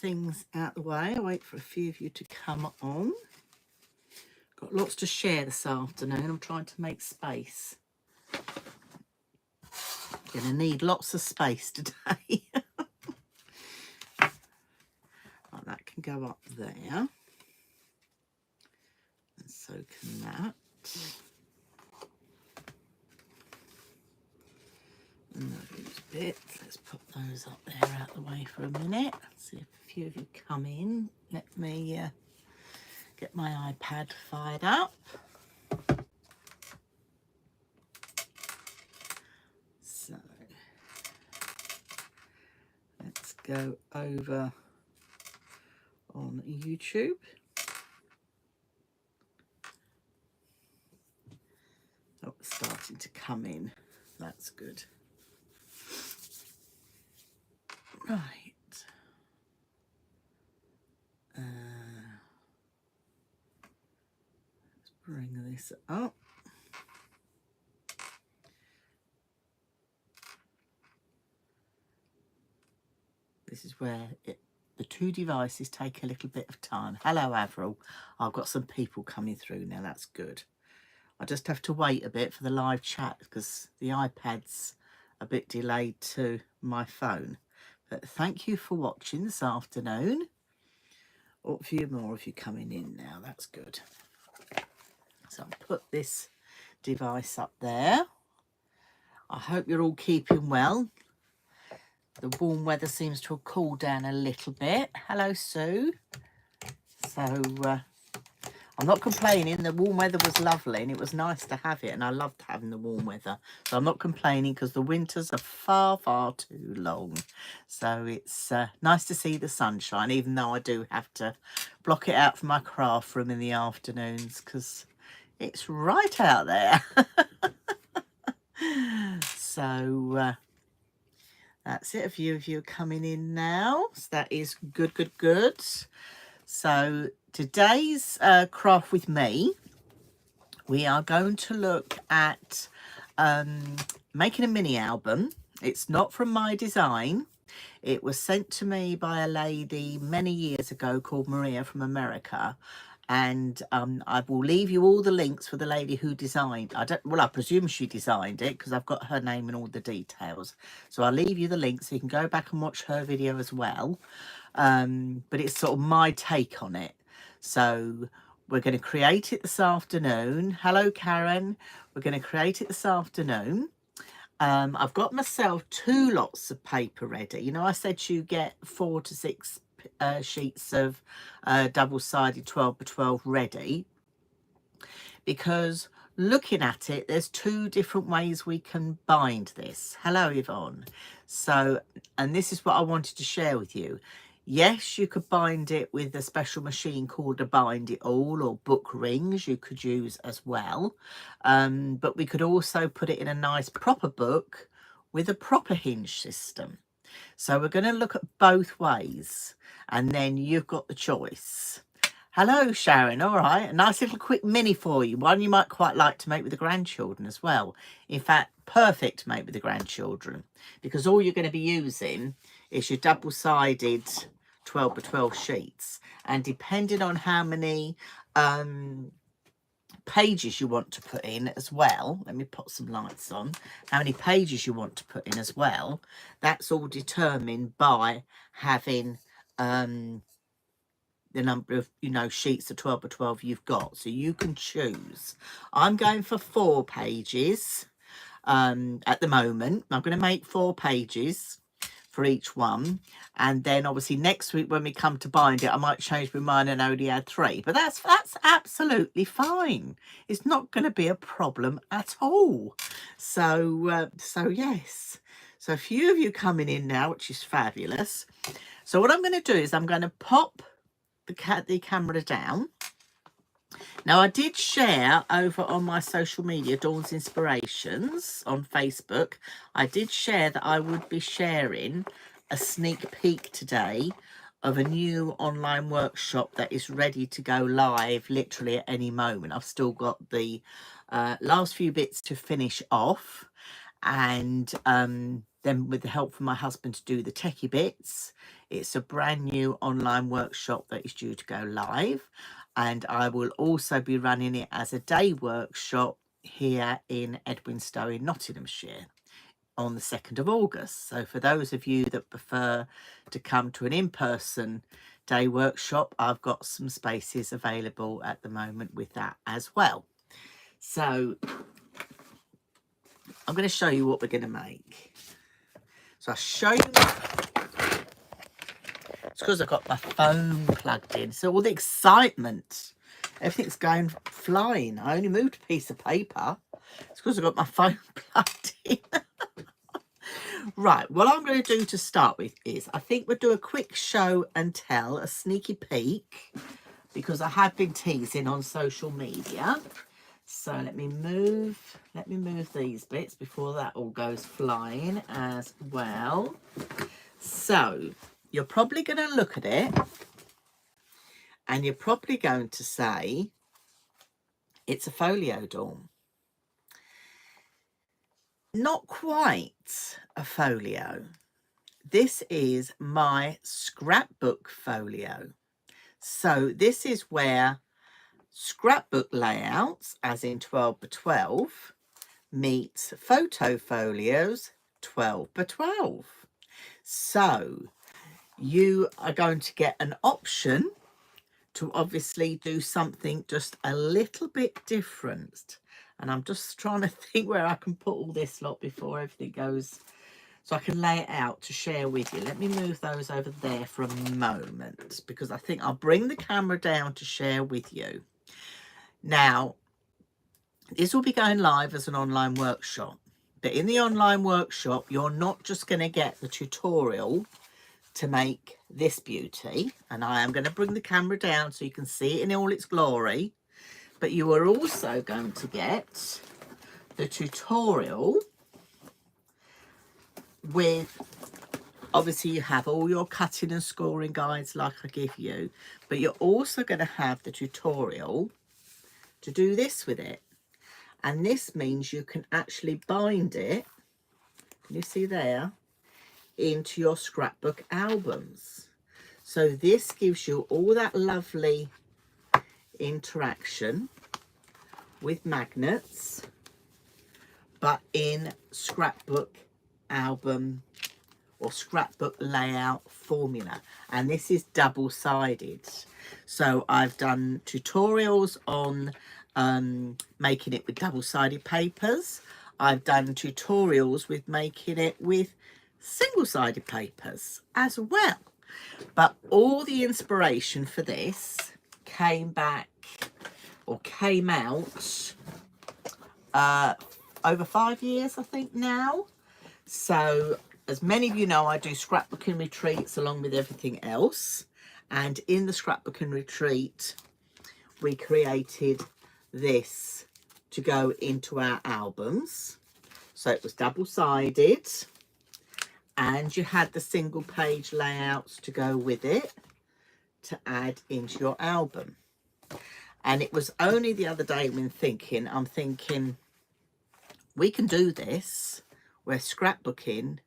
things out the way. I wait for a few of you to come on. Got lots to share this afternoon. I'm trying to make space. Gonna need lots of space today. Right, that can go up there. And so can that. And those bits, let's put those up there out the way for a minute. See if a few of you come in. Let me get my iPad fired up. So let's go over on YouTube. Oh, it's starting to come in. That's good. Right. Let's bring this up. This is where the two devices take a little bit of time. Hello, Avril. I've got some people coming through now. That's good. I just have to wait a bit for the live chat because the iPad's a bit delayed to my phone. But thank you for watching this afternoon. Oh, a few more of you coming in now. That's good. So I'll put this device up there. I hope you're all keeping well. The warm weather seems to have cooled down a little bit. Hello, Sue. So I'm not complaining. The warm weather was lovely and it was nice to have it. And I loved having the warm weather. So I'm not complaining because the winters are far, far too long. So it's nice to see the sunshine, even though I do have to block it out from my craft room in the afternoons because it's right out there. So that's it. A few of you are coming in now. So that is good, good, good. So today's craft with me, we are going to look at making a mini album. It's not from my design. It was sent to me by a lady many years ago called Maria from America. And I will leave you all the links for the lady who designed. I presume she designed it because I've got her name and all the details. So I'll leave you the links so you can go back and watch her video as well. But it's sort of my take on it. So we're going to create it this afternoon. Hello, Karen. We're going to create it this afternoon. I've got myself 2 lots of paper ready. You know, I said you get 4 to 6 sheets of double-sided 12 by 12 ready, because looking at it, there's 2 different ways we can bind this. Hello, Yvonne. So, and this is what I wanted to share with you. Yes, you could bind it with a special machine called a Bind It All, or book rings you could use as well. But we could also put it in a nice proper book with a proper hinge system. So we're going to look at both ways and then you've got the choice. Hello, Sharon. All right. A nice little quick mini for you. One you might quite like to make with the grandchildren as well. In fact, perfect to make with the grandchildren because all you're going to be using is your double-sided 12 by 12 sheets. And depending on how many pages you want to put in as well, let me put some lights on, how many pages you want to put in as well, that's all determined by having the number of, you know, sheets of 12 by 12 you've got. So you can choose. I'm going for 4 pages at the moment. I'm going to make 4 pages for each one, and then obviously next week when we come to bind it I might change my mind and only add 3, but that's absolutely fine. It's not going to be a problem at all. So so yes, so a few of you coming in now, which is fabulous. So what I'm going to do is I'm going to pop the camera down. Now, I did share over on my social media, Dawn's Inspirations on Facebook, I did share that I would be sharing a sneak peek today of a new online workshop that is ready to go live literally at any moment. I've still got the last few bits to finish off, and then with the help from my husband to do the techie bits. It's a brand new online workshop that is due to go live, and I will also be running it as a day workshop here in Edwinstowe in Nottinghamshire on the 2nd of August. So for those of you that prefer to come to an in-person day workshop, I've got some spaces available at the moment with that as well. So I'm going to show you what we're going to make. So I'll show you. It's because I've got my phone plugged in. So all the excitement, everything's going flying. I only moved a piece of paper. It's because I've got my phone plugged in. Right, what I'm going to do to start with is I think we'll do a quick show and tell, a sneaky peek, because I have been teasing on social media. So let me move these bits before that all goes flying as well. So you're probably going to look at it and you're probably going to say it's a folio dorm. Not quite a folio. This is my scrapbook folio. So this is where scrapbook layouts, as in 12 by 12, meets photo folios 12 by 12. So you are going to get an option to obviously do something just a little bit different. And I'm just trying to think where I can put all this lot before everything goes, so I can lay it out to share with you. Let me move those over there for a moment, because I think I'll bring the camera down to share with you. Now, this will be going live as an online workshop, but in the online workshop, you're not just going to get the tutorial to make this beauty, and I am going to bring the camera down so you can see it in all its glory, but you are also going to get the tutorial with, obviously you have all your cutting and scoring guides like I give you, but you're also going to have the tutorial to do this with it. And this means you can actually bind it, can you see there, into your scrapbook albums. So this gives you all that lovely interaction with magnets, but in scrapbook album or scrapbook layout formula. And this is double-sided. So I've done tutorials on making it with double-sided papers. I've done tutorials with making it with single-sided papers as well. But all the inspiration for this came out over 5 years, I think now. So as many of you know, I do scrapbooking retreats along with everything else. And in the scrapbooking retreat, we created this to go into our albums. So it was double-sided, and you had the single page layouts to go with it to add into your album. And it was only the other day when I'm thinking we can do this where scrapbooking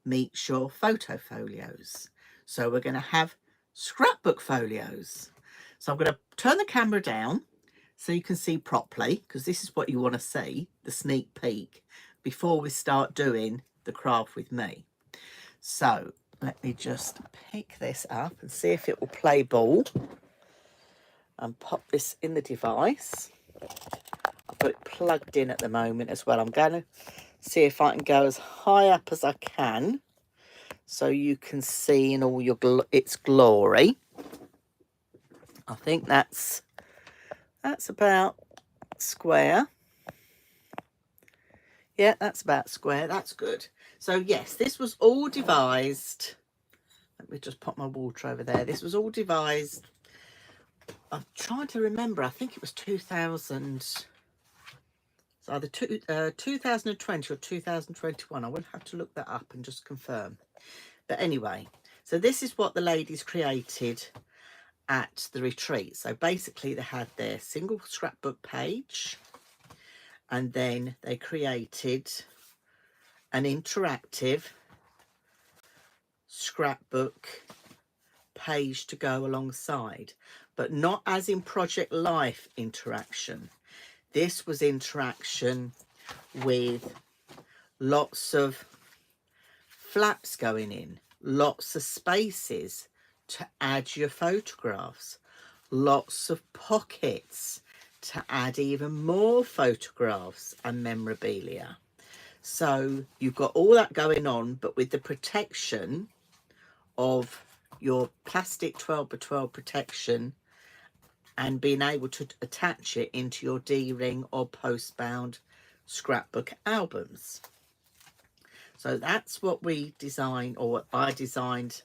meets your photo folios. So we're going to have scrapbook folios. So I'm going to turn the camera down so you can see properly, because this is what you want to see, the sneak peek, before we start doing the craft with me. So let me just pick this up and see if it will play ball, and pop this in the device. I've got it plugged in at the moment as well. I'm going to see if I can go as high up as I can so you can see in all your its glory. I think that's about square. Yeah, that's about square. That's good. So yes, this was all devised. Let me just pop my water over there. This was all devised. I'm trying to remember. I think it was 2000. It's either 2020 or 2021. I will have to look that up and just confirm. But anyway, so this is what the ladies created at the retreat. So basically they had their single scrapbook page, and then they created an interactive scrapbook page to go alongside, but not as in Project Life interaction. This was interaction with lots of flaps going in, lots of spaces to add your photographs, lots of pockets to add even more photographs and memorabilia. So you've got all that going on, but with the protection of your plastic 12x12 protection and being able to attach it into your D-ring or postbound scrapbook albums. So that's what we designed, or what I designed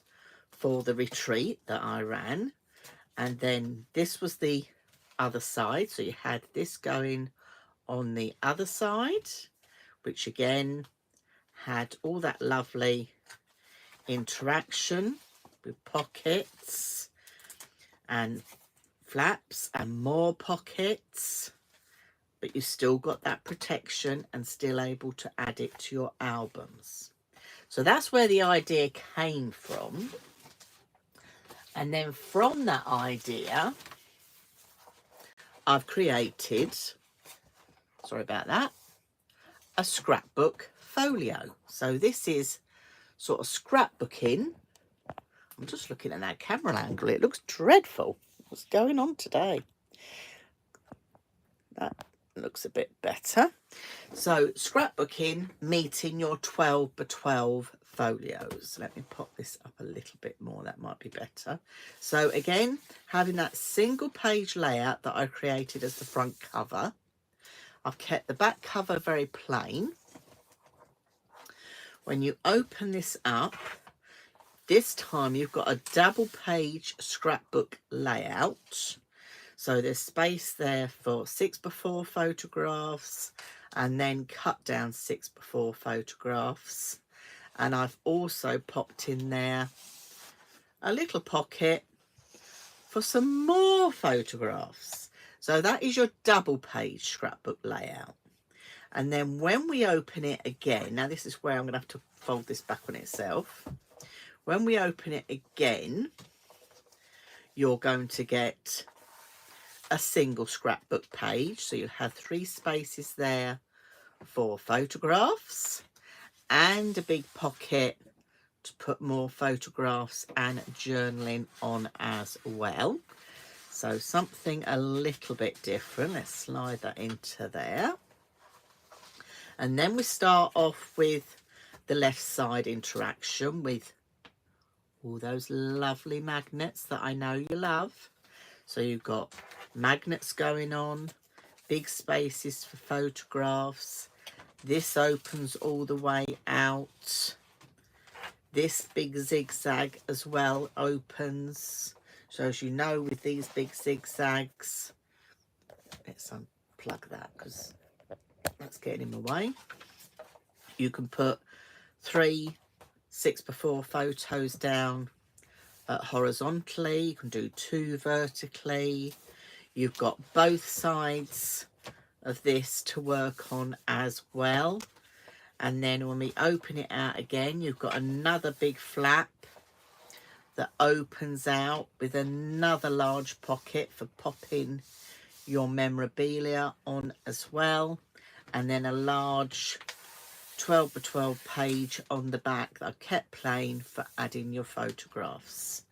for the retreat that I ran. And then this was the other side. So you had this going on the other side, which again had all that lovely interaction with pockets and flaps and more pockets, but you still got that protection and still able to add it to your albums. So that's where the idea came from. And then from that idea, I've created, sorry about that, a scrapbook folio. So this is sort of scrapbooking. I'm just looking at that camera angle. It looks dreadful. What's going on today? That looks a bit better. So scrapbooking meeting your 12x12 folios. Let me pop this up a little bit more. That might be better. So again, having that single page layout that I created as the front cover. I've kept the back cover very plain. When you open this up, this time you've got a double page scrapbook layout. So there's space there for 6x4 photographs and then cut down 6x4 photographs. And I've also popped in there a little pocket for some more photographs. So that is your double page scrapbook layout. And then when we open it again, now this is where I'm going to have to fold this back on itself. When we open it again, you're going to get a single scrapbook page. So you'll have 3 spaces there for photographs and a big pocket to put more photographs and journaling on as well. So something a little bit different. Let's slide that into there. And then we start off with the left side interaction with all those lovely magnets that I know you love. So you've got magnets going on, big spaces for photographs. This opens all the way out. This big zigzag as well opens. So as you know, with these big zigzags, let's unplug that because that's getting in the way. You can put 3 6x4 photos down horizontally. You can do 2 vertically. You've got both sides of this to work on as well. And then when we open it out again, you've got another big flap that opens out with another large pocket for popping your memorabilia on as well. And then a large 12x12 page on the back that I've kept plain for adding your photographs.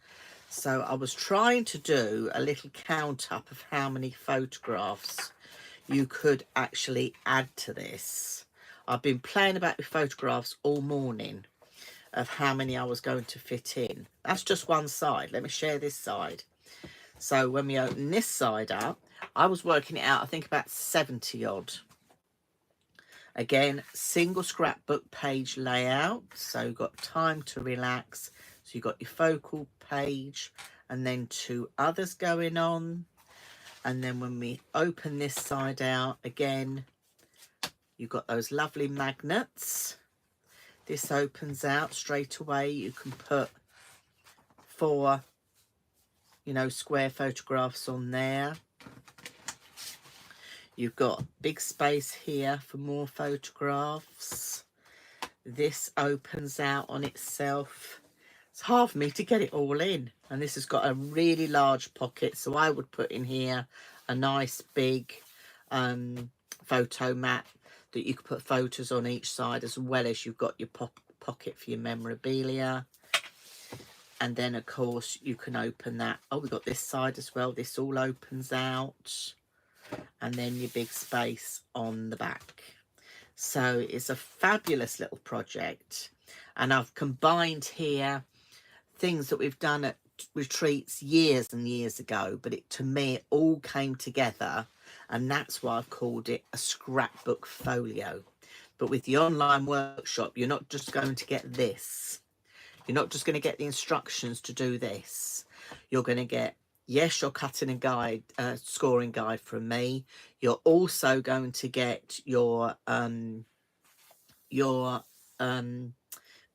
So I was trying to do a little count up of how many photographs you could actually add to this. I've been playing about with photographs all morning of how many I was going to fit in. That's just one side. Let me share this side. So when we open this side up, I was working it out, I think about 70 odd. Again, single scrapbook page layout. So you've got time to relax. So you've got your focal page and then 2 others going on. And then when we open this side out again, you've got those lovely magnets. This opens out straight away. You can put 4, square photographs on there. You've got big space here for more photographs. This opens out on itself. It's hard for me to get it all in. And this has got a really large pocket, so I would put in here a nice big photo mat that you could put photos on each side, as well as you've got your pocket for your memorabilia. And then of course you can open that. Oh, we've got this side as well. This all opens out, and then your big space on the back. So it's a fabulous little project, and I've combined here things that we've done at retreats years and years ago, but to me it all came together, and that's why I've called it a scrapbook folio. But with the online workshop, you're not just going to get this. You're not just going to get the instructions to do this. You're going to get, yes, your cutting and guide, scoring guide from me. You're also going to get your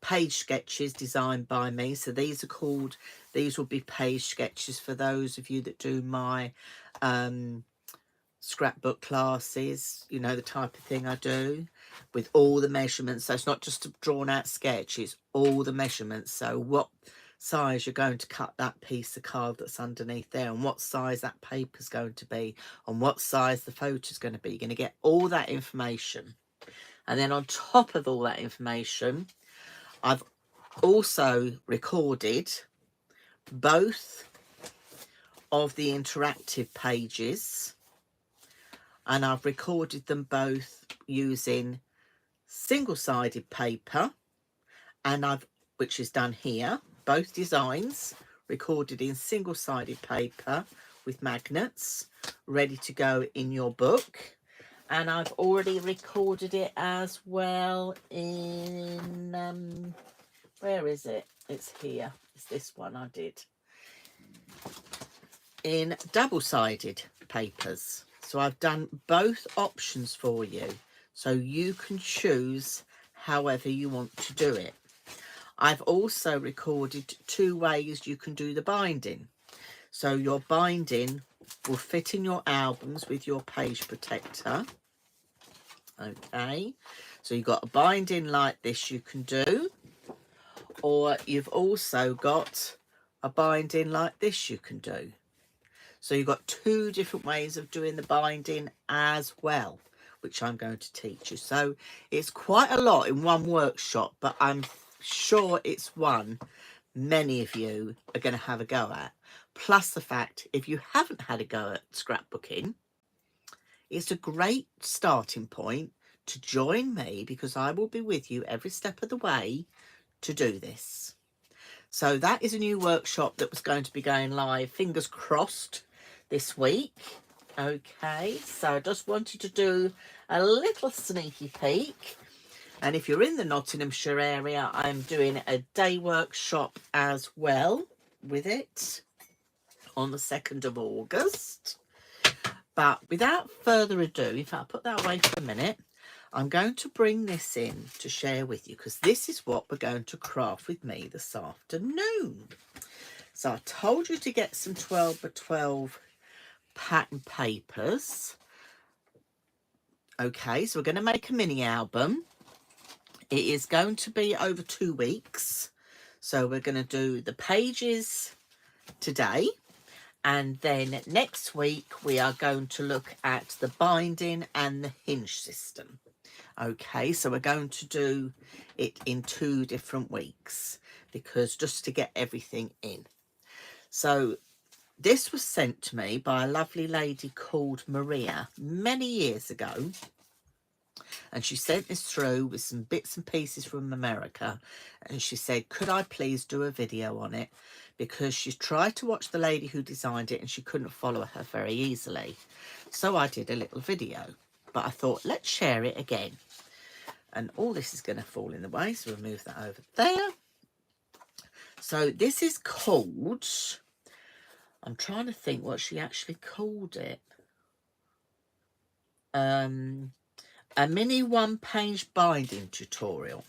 page sketches designed by me. So these will be page sketches for those of you that do my scrapbook classes, you know, the type of thing I do, with all the measurements. So it's not just a drawn out sketch, it's all the measurements. So what size you're going to cut that piece of card that's underneath there, and what size that paper is going to be, and what size the photo is going to be. You're going to get all that information. And then on top of all that information, I've also recorded both of the interactive pages, and I've recorded them both using single-sided paper, and which is done here, both designs recorded in single-sided paper with magnets ready to go in your book. And I've already recorded it as well in, where is it? It's here. It's this one I did. In double-sided papers. So I've done both options for you. So you can choose however you want to do it. I've also recorded 2 ways you can do the binding. So your binding will fit in your albums with your page protector. Okay, so you've got a binding like this you can do, or you've also got a binding like this you can do. So you've got 2 different ways of doing the binding as well, which I'm going to teach you. So it's quite a lot in one workshop, but I'm sure it's one many of you are going to have a go at. Plus the fact, if you haven't had a go at scrapbooking, it's a great starting point to join me, because I will be with you every step of the way to do this. So that is a new workshop that was going to be going live, fingers crossed, this week. Okay, so I just wanted to do a little sneaky peek. And if you're in the Nottinghamshire area, I'm doing a day workshop as well with it on the 2nd of August. But without further ado, if I put that away for a minute, I'm going to bring this in to share with you, because this is what we're going to craft with me this afternoon. So I told you to get some 12 by 12 pattern papers. Okay, so we're going to make a mini album. It is going to be over 2 weeks. So we're going to do the pages today, and then next week we are going to look at the binding and the hinge system. Okay, so we're going to do it in 2 different weeks, because just to get everything in. So this was sent to me by a lovely lady called Maria many years ago, and she sent this through with some bits and pieces from America, and she said, could I please do a video on it, because she tried to watch the lady who designed it and she couldn't follow her very easily. So I did a little video, but I thought, let's share it again. And all this is going to fall in the way, so we'll move that over there. So this is called, I'm trying to think what she actually called it. A mini 1-page binding tutorial.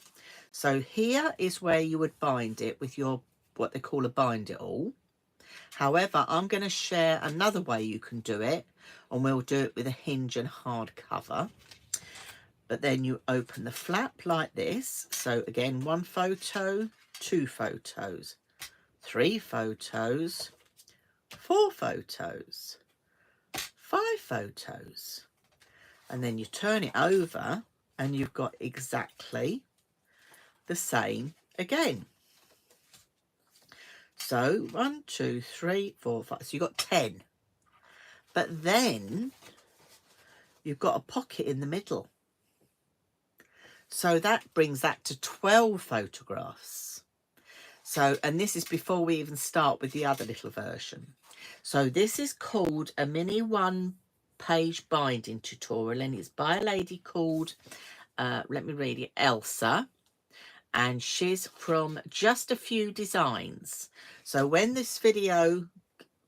So here is where you would bind it with your, what they call a bind it all. However, I'm going to share another way you can do it, and we'll do it with a hinge and hard cover. But then you open the flap like this. So again, 1 photo, 2 photos, 3 photos, 4 photos, 5 photos, and then you turn it over and you've got exactly the same again. So 1, 2, 3, 4, 5. So you've got 10. But then you've got a pocket in the middle. So that brings that to 12 photographs. So, and this is before we even start with the other little version. So this is called a mini 1-page binding tutorial, and it's by a lady called, let me read it, Elsa. And she's from Just a Few Designs. So when this video,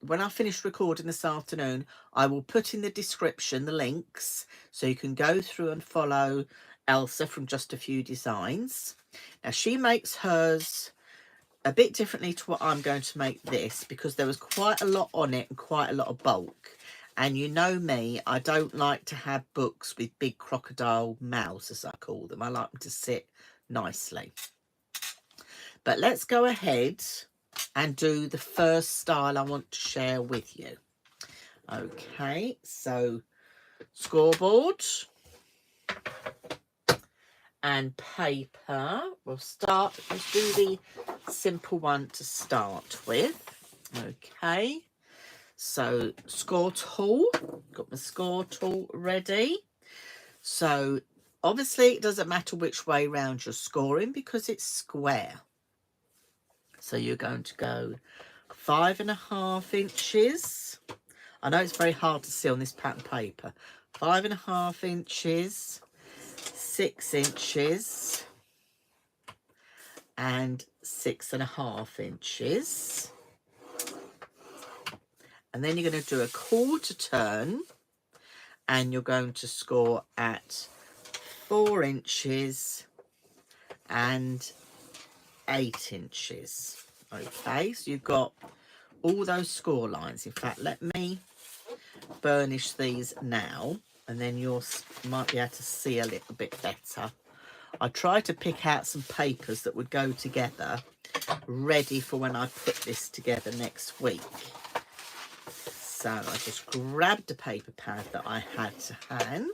when I finish recording this afternoon, I will put in the description the links so you can go through and follow Elsa from Just a Few Designs. Now she makes hers a bit differently to what I'm going to make this, because there was quite a lot on it and quite a lot of bulk. And you know me, I don't like to have books with big crocodile mouths, as I call them. I like them to sit nicely. But let's go ahead and do the first style I want to share with you. Okay, so scoreboard and paper. We'll start, let's do the simple one to start with. Okay, so score tool, got my score tool ready. So obviously it doesn't matter which way round you're scoring because it's square. So you're going to go 5.5 inches. I know it's very hard to see on this pattern paper. 5.5 inches, 6 inches, and 6.5 inches. And then you're going to do a quarter turn, and you're going to score at 4 inches and 8 inches. Okay, so you've got all those score lines. In fact, let me burnish these now, and then you might be able to see a little bit better. I tried to pick out some papers that would go together, ready for when I put this together next week. So I just grabbed a paper pad that I had to hand.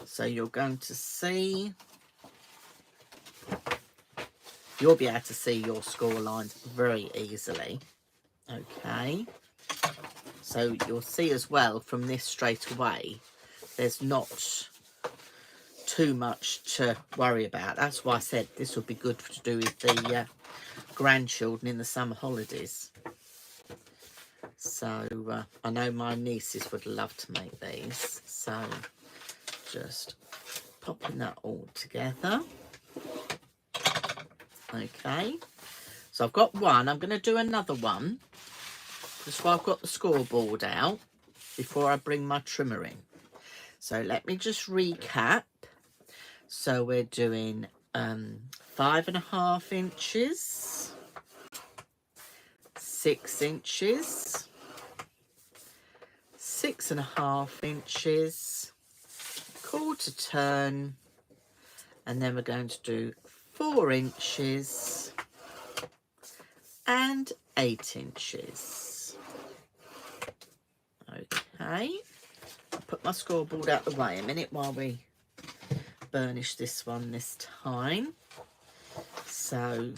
So you're going to see, you'll be able to see your score lines very easily. Okay, so you'll see as well from this straight away, there's not too much to worry about. That's why I said this would be good to do with the grandchildren in the summer holidays. So I know my nieces would love to make these. So just popping that all together. Okay, so I've got one. I'm going to do another one just while I've got the scoreboard out before I bring my trimmer in. So let me just recap. So we're doing 5.5 inches, 6 inches, 6.5 inches, quarter turn, and then we're going to do 4 inches and 8 inches. Okay, I'll put my scoreboard out the way a minute while we burnish this one this time. So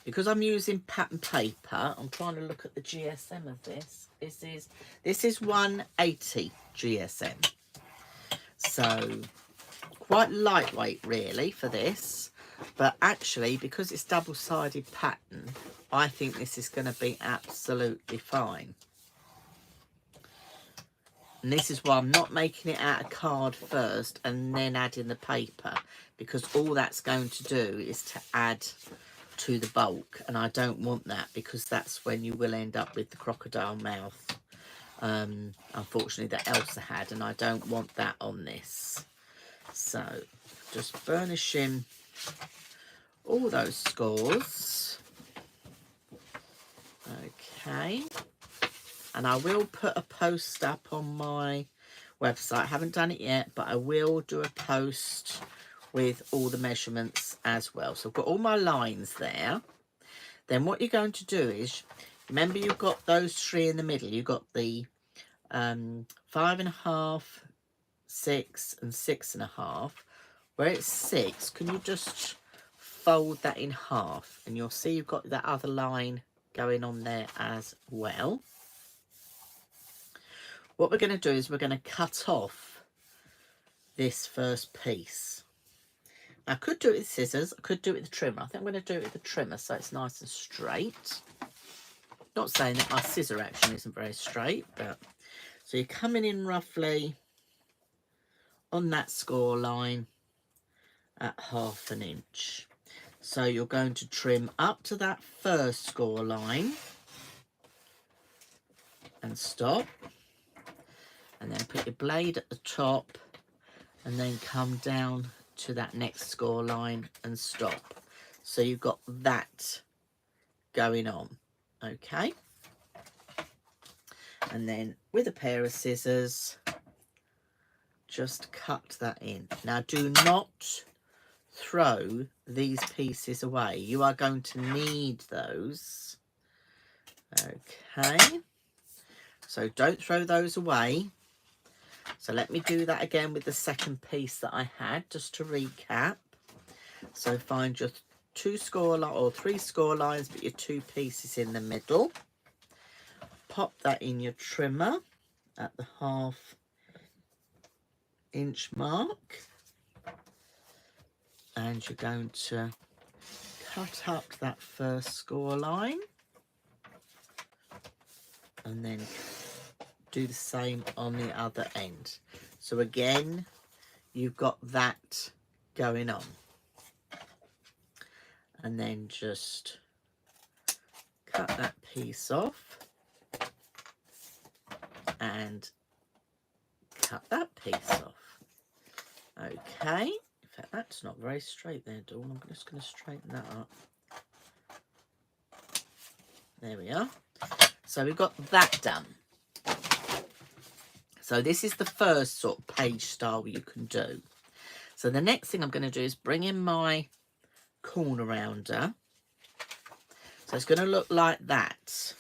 because I'm using pattern paper, I'm trying to look at the GSM of this. This is 180 GSM. So quite lightweight really for this, but actually because it's double-sided pattern, I think this is going to be absolutely fine. And this is why I'm not making it out of card first and then adding the paper, because all that's going to do is to add to the bulk, and I don't want that, because that's when you will end up with the crocodile mouth, unfortunately, that Elsa had, and I don't want that on this. So just burnishing all those scores. Okay, and I will put a post up on my website. I haven't done it yet, but I will do a post with all the measurements as well. So I've got all my lines there. Then what you're going to do is, remember you've got those three in the middle. You've got the 5.5, 6 and 6.5. Where it's 6, can you just fold that in half, and you'll see you've got that other line going on there as well. What we're going to do is we're going to cut off this first piece. I could do it with scissors, I could do it with a trimmer. I think I'm going to do it with a trimmer so it's nice and straight. Not saying that my scissor action isn't very straight, but so you're coming in roughly on that score line at 1/2 inch. So you're going to trim up to that first score line and stop, and then put your blade at the top and then come down to that next score line and stop. So you've got that going on, okay? And then with a pair of scissors, just cut that in. Now do not throw these pieces away. You are going to need those. Okay, so don't throw those away. So let me do that again with the second piece that I had, just to recap. So find your 2 score line or 3 score lines, but your 2 pieces in the middle. Pop that in your trimmer at the 1/2 inch mark, and you're going to cut up that first score line and then do the same on the other end. So again, you've got that going on, and then just cut that piece off and cut that piece off. Okay, in fact that's not very straight there, Dawn. I'm just going to straighten that up. There we are. So we've got that done. So this is the first sort of page style you can do. So the next thing I'm going to do is bring in my corner rounder. So it's going to look like that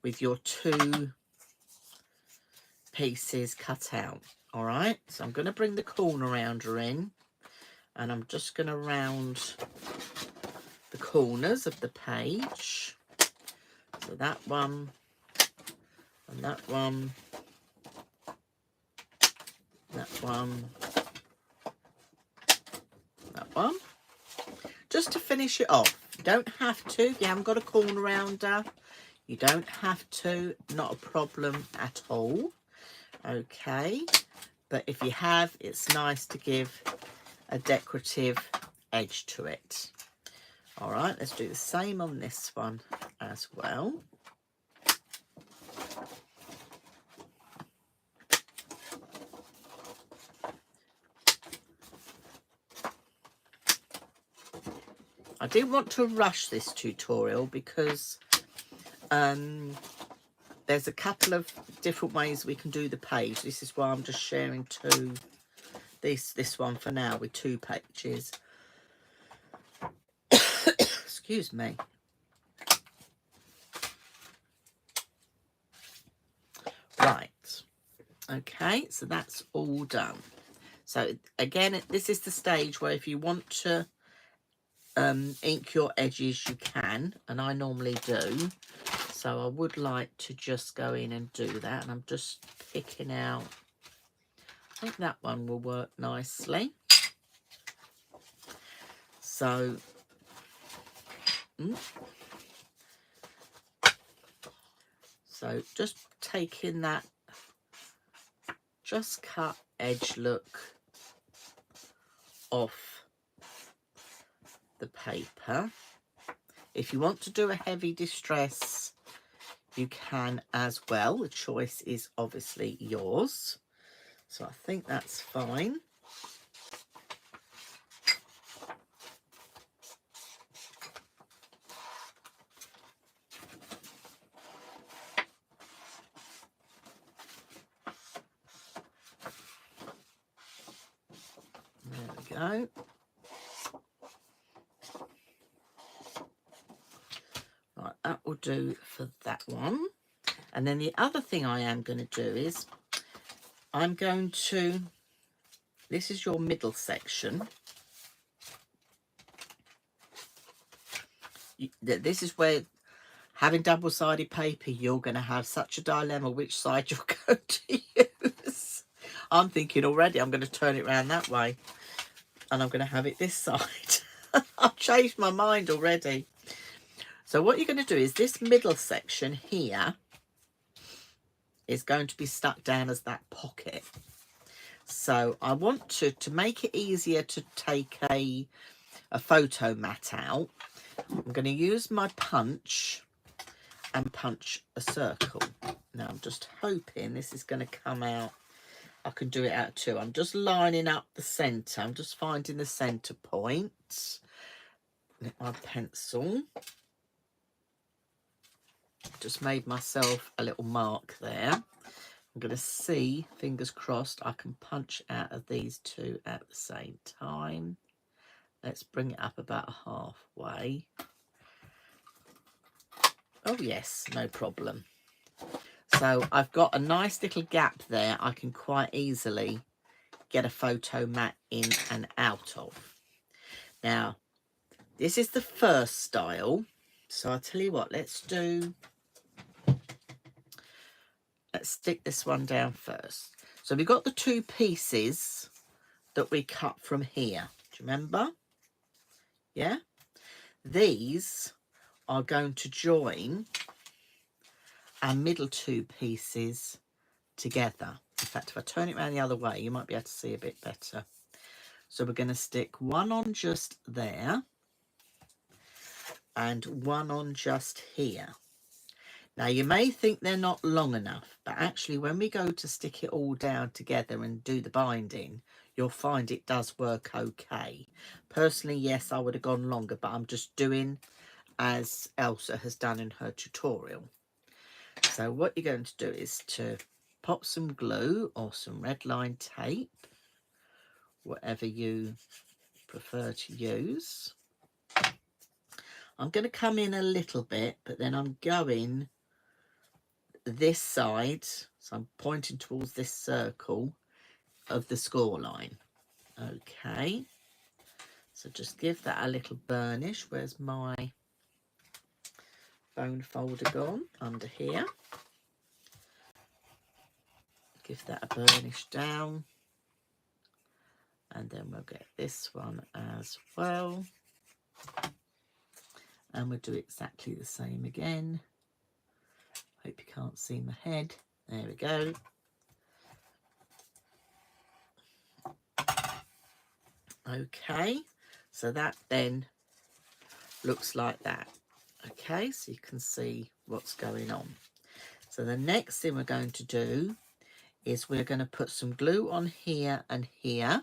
with your 2 pieces cut out. All right, so I'm going to bring the corner rounder in, and I'm just going to round the corners of the page. So that one and that one, that one, that one, just to finish it off. You don't have to, if you haven't got a corner rounder, you don't have to, not a problem at all. Okay, but if you have, it's nice to give a decorative edge to it. All right, let's do the same on this one as well. I didn't want to rush this tutorial because there's a couple of different ways we can do the page. This is why I'm just sharing this one for now with 2 pages. Excuse me. Right. Okay, so that's all done. So again, this is the stage where if you want to ink your edges, you can, and I normally do. So I would like to just go in and do that, and I'm just picking out, I think that one will work nicely. So just taking that just cut edge look off the paper. If you want to do a heavy distress, you can as well. The choice is obviously yours. So I think that's fine. There we go. will do for that one. And then the other thing I am going to do is I'm going to, this is your middle section. This is where, having double-sided paper, you're going to have such a dilemma which side you're going to use. I'm thinking already I'm going to turn it around that way and I'm going to have it this side. I've changed my mind already. So what you're going to do is this middle section here is going to be stuck down as that pocket. So I want to make it easier to take a photo mat out. I'm going to use my punch and punch a circle. Now I'm just hoping this is going to come out. I can do it out too. I'm just lining up the centre. I'm just finding the centre point with my pencil. Just made myself a little mark there. I'm going to see, fingers crossed, I can punch out of these two at the same time. Let's bring it up about halfway. Oh yes, no problem. So I've got a nice little gap there I can quite easily get a photo mat in and out of. Now, this is the first style. So I'll tell you what, let's stick this one down first. So we've got the two pieces that we cut from here. Do you remember? Yeah? These are going to join our middle two pieces together. In fact, if I turn it around the other way, you might be able to see a bit better. So we're going to stick one on just there and one on just here. Now you may think they're not long enough, but actually when we go to stick it all down together and do the binding, you'll find it does work okay. Personally, yes, I would have gone longer, but I'm just doing as Elsa has done in her tutorial. So what you're going to do is to pop some glue or some red line tape, whatever you prefer to use. I'm going to come in a little bit, but then I'm going this side, so I'm pointing towards this circle of the score line. Okay, so just give that a little burnish. Where's my bone folder gone? Under here. Give that a burnish down, and then we'll get this one as well, and we'll do exactly the same again. Hope you can't see my head. There we go. Okay, so that then looks like that. Okay, so you can see what's going on. So the next thing we're going to do is we're going to put some glue on here and here,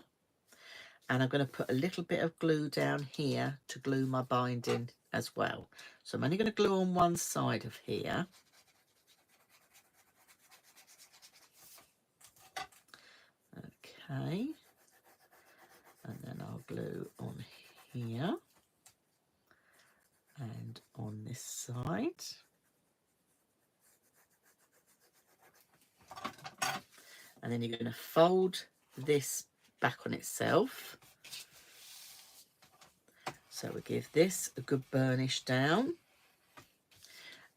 and I'm going to put a little bit of glue down here to glue my binding as well. So I'm only going to glue on one side of here. Okay, and then I'll glue on here and on this side. And then you're going to fold this back on itself. So we give this a good burnish down,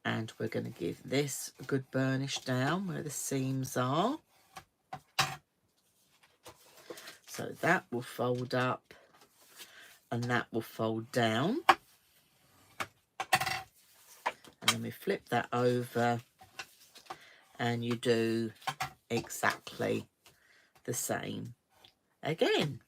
and we're going to give this a good burnish down where the seams are. So that will fold up and that will fold down. And then we flip that over and you do exactly the same again.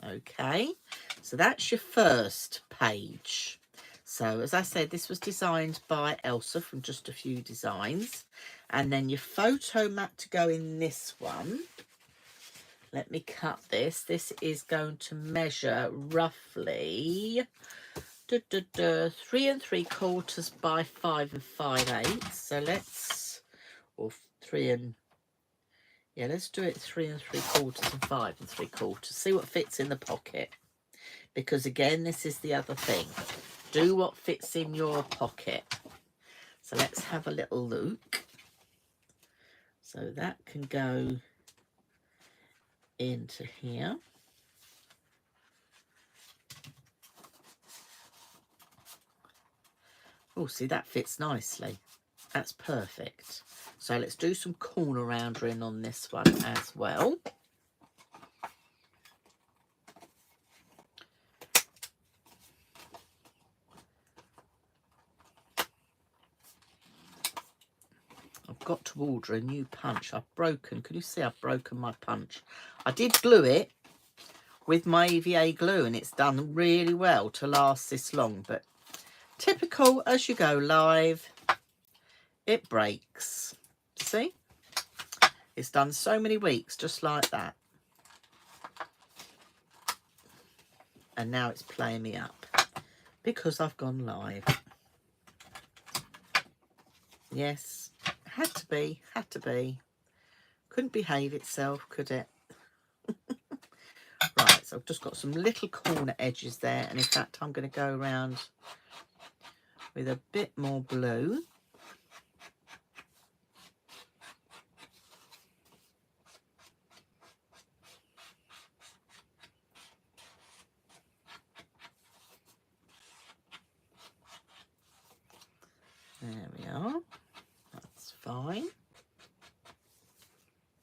Okay, so that's your first page. So as I said, this was designed by Elsa from Just a Few Designs. And then your photo mat to go in this one. Let me cut this. This is going to measure roughly 3 3/4 by 5 5/8. So let's, or 3 and, yeah, let's do it 3 3/4 and 5 3/4. See what fits in the pocket. Because again, this is the other thing. do what fits in your pocket. So let's have a little look. So that can go into here. Oh, see, that fits nicely. That's perfect. So let's do some corner roundering on this one as well. I've got to order a new punch. I've broken, can you see I've broken my punch? I did glue it with my EVA glue and it's done really well to last this long, but typical, as you go live, it breaks. See? It's done so many weeks just like that. And now it's playing me up because I've gone live. Yes, had to be, had to be. Couldn't behave itself, could it? Right, so I've just got some little corner edges there, and in fact I'm going to go around with a bit more blue. There we are, that's fine.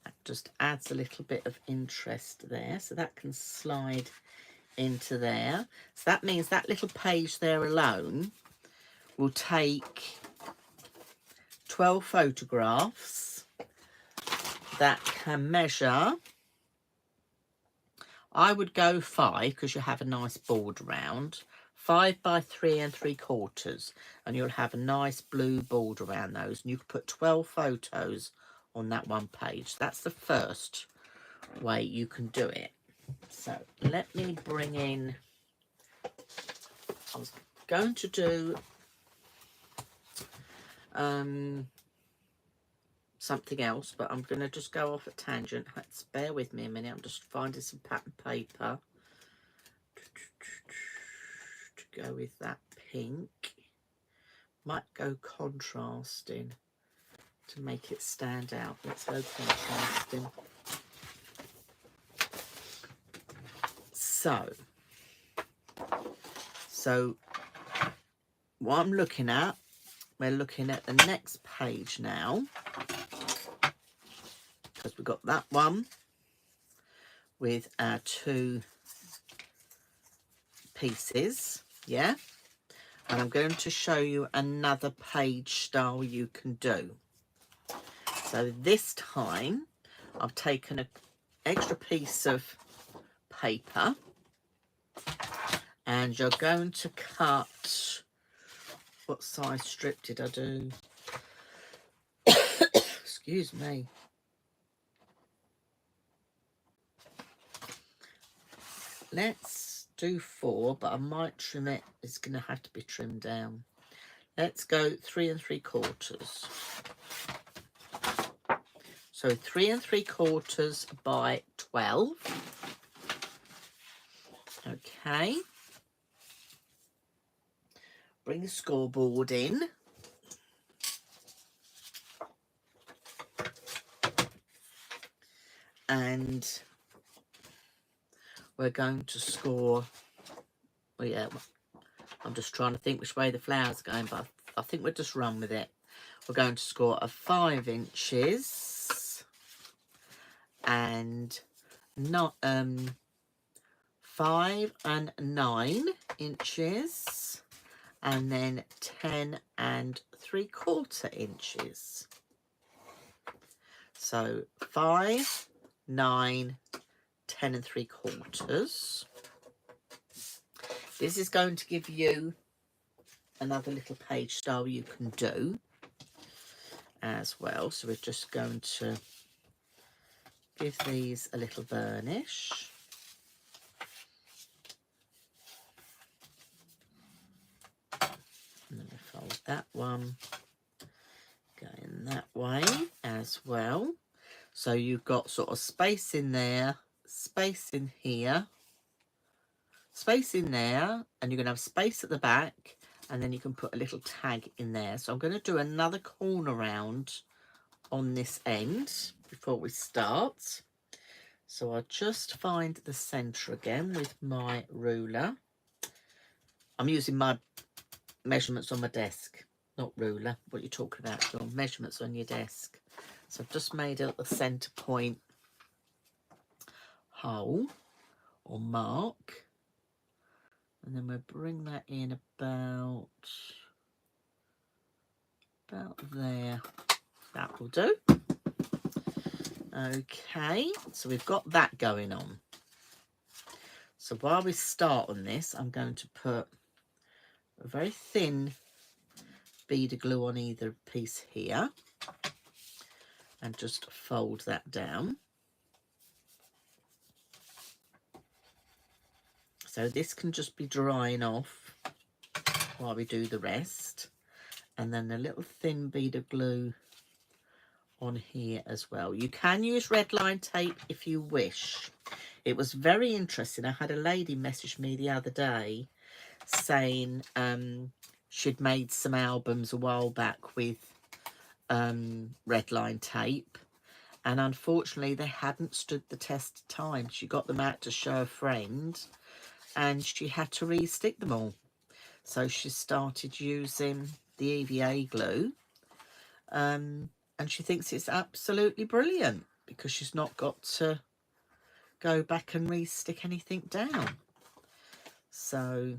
That just adds a little bit of interest there, so that can slide into there. So that means that little page there alone will take 12 photographs that can measure, I would go 5 because you have a nice border round, 5 by 3 3/4, and you'll have a nice blue border around those, and you can put 12 photos on that one page. That's the first way you can do it. So let me bring in, I was going to do something else, but I'm going to just go off a tangent. Let's bear with me a minute. I'm just finding some pattern paper to go with that pink. Might go contrasting to make it stand out. Let's go contrasting. So what I'm looking at, we're looking at the next page now, because we've got that one with our 2 pieces, yeah, and I'm going to show you another page style you can do. So this time I've taken an extra piece of paper, and you're going to cut, what size strip did I do? Excuse me. Let's do 4, but I might trim it. It's going to have to be trimmed down. Let's go 3 3/4. So 3 3/4 by 12. Okay. Bring the scoreboard in. And we're going to score, well, yeah, I'm just trying to think which way the flower's going, but I think we'll just run with it. We're going to score a 5 inches and not 5 and 9 inches, and then 10 and 3/4 inches. So 5, 9, 10 and 3/4. This is going to give you another little page style you can do as well. So we're just going to give these a little burnish. And then we fold that one, going that way as well. So you've got sort of space in there, space in here, space in there, and you're going to have space at the back, and then you can put a little tag in there. So I'm going to do another corner round on this end before we start. So I'll just find the centre again with my ruler. I'm using my measurements on my desk, not ruler. What are you talking about, your measurements on your desk? So I've just made a centre point hole or mark, and then we'll bring that in about there. That will do. Okay, so we've got that going on. So while we start on this, I'm going to put a very thin bead of glue on either piece here and just fold that down. So this can just be drying off while we do the rest. And then a little thin bead of glue on here as well. You can use red line tape if you wish. It was very interesting. I had a lady message me the other day saying she'd made some albums a while back with red line tape, and unfortunately they hadn't stood the test of time. She got them out to show a friend and she had to re-stick them all. So she started using the EVA glue, and she thinks it's absolutely brilliant because she's not got to go back and re-stick anything down. So,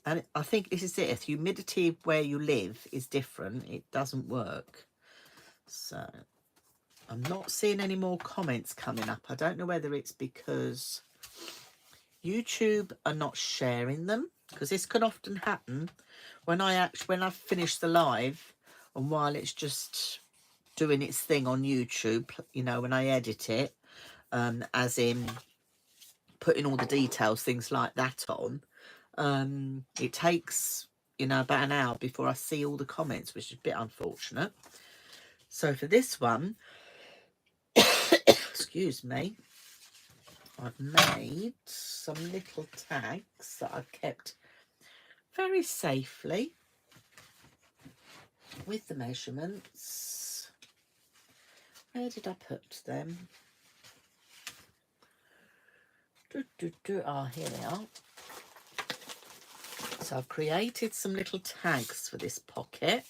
and I think this is it. If the humidity where you live is different, it doesn't work. So I'm not seeing any more comments coming up. I don't know whether it's because YouTube are not sharing them, because this can often happen when I've finished the live and while it's just doing its thing on YouTube, you know, when I edit it, as in putting all the details, things like that on, it takes, you know, about an hour before I see all the comments, which is a bit unfortunate. So for this one, excuse me, I've made some little tags that I've kept very safely with the measurements. Where did I put them? Ah, here they are. So I've created some little tags for this pocket.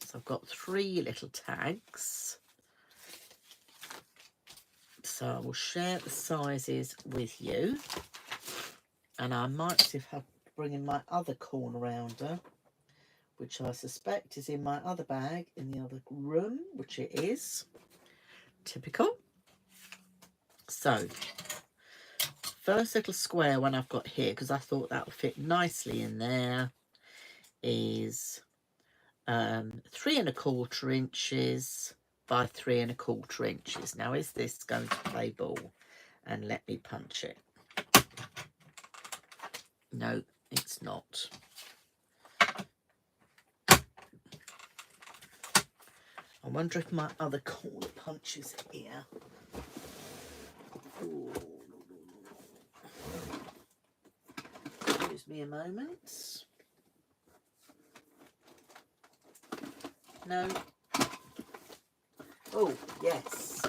So I've got 3 little tags. So I will share the sizes with you. And I might see if I can bring in my other corner rounder, which I suspect is in my other bag in the other room, which it is. Typical. So, first little square one I've got here, because I thought that would fit nicely in there, is 3 1/4 inches by 3 1/4 inches. Now, is this going to play ball? And let me punch it. No, it's not. I wonder if my other corner punch is here. Ooh. Excuse me a moment. No. Oh, yes.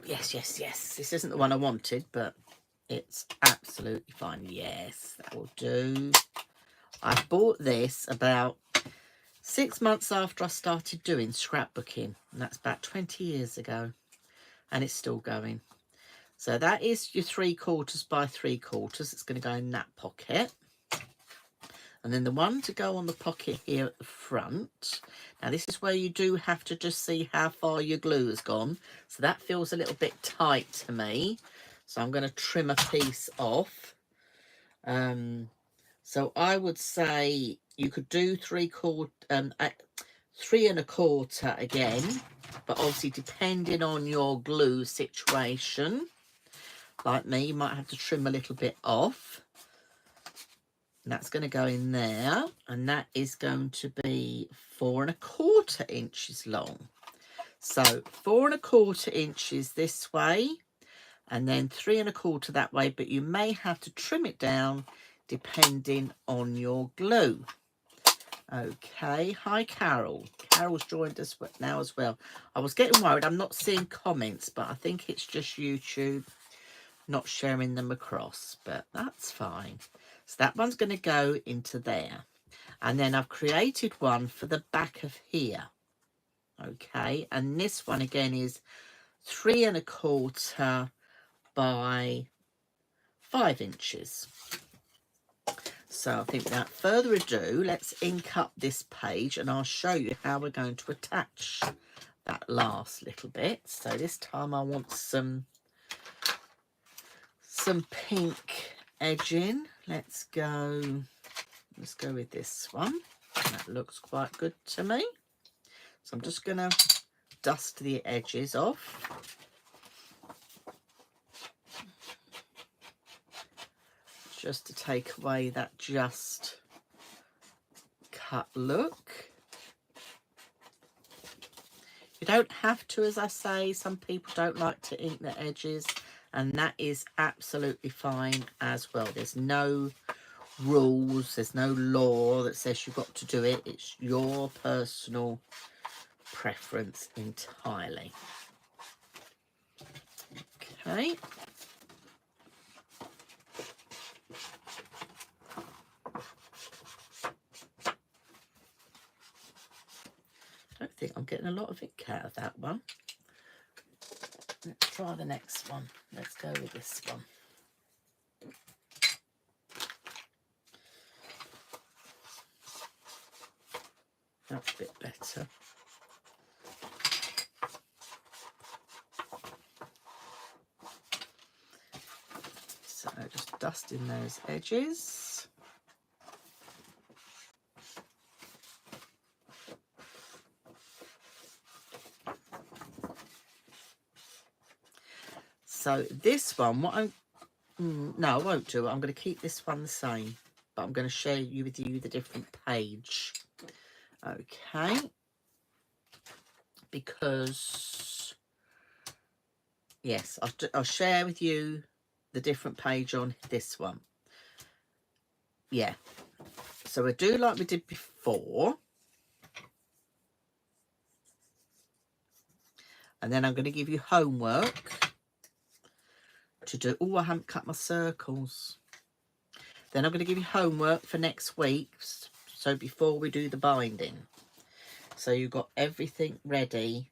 Yes. This isn't the one I wanted, but it's absolutely fine. Yes, that will do. I bought this about 6 months after I started doing scrapbooking, and that's about 20 years ago, and it's still going. So that is your 3/4 by 3/4. It's going to go in that pocket. And then the one to go on the pocket here at the front. Now this is where you do have to just see how far your glue has gone. So that feels a little bit tight to me. So I'm going to trim a piece off. So I would say you could do 3 1/4 again, but obviously depending on your glue situation, like me, you might have to trim a little bit off. And that's going to go in there, and that is going to be 4 1/4 inches long. So 4 1/4 inches this way, and then 3 1/4 that way, but you may have to trim it down depending on your glue. Okay, hi Carol. Carol's joined us now as well. I was getting worried, I'm not seeing comments, but I think it's just YouTube not sharing them across, but that's fine. So that one's going to go into there, and then I've created one for the back of here. Okay, and this one again is 3 1/4 by 5 inches. So I think without further ado, let's ink up this page and I'll show you how we're going to attach that last little bit. So this time I want some pink edging. Let's go with this one. That looks quite good to me. So I'm just going to dust the edges off. Just to take away that just cut look. You don't have to, as I say. Some people don't like to ink the edges, and that is absolutely fine as well. There's no rules, there's no law that says you've got to do it. It's your personal preference entirely. Okay. I don't think I'm getting a lot of ink out of that one. Let's try the next one. Let's go with this one. That's a bit better. So just dusting those edges. So this one, no, I won't do it. I'm going to keep this one the same, but I'm going to share with you the different page. Okay. Because, yes, I'll share with you the different page on this one. Yeah. So we do like we did before. And then I'm going to give you homework to do. Oh, I haven't cut my circles. Then I'm going to give you homework for next week. So before we do the binding. So you've got everything ready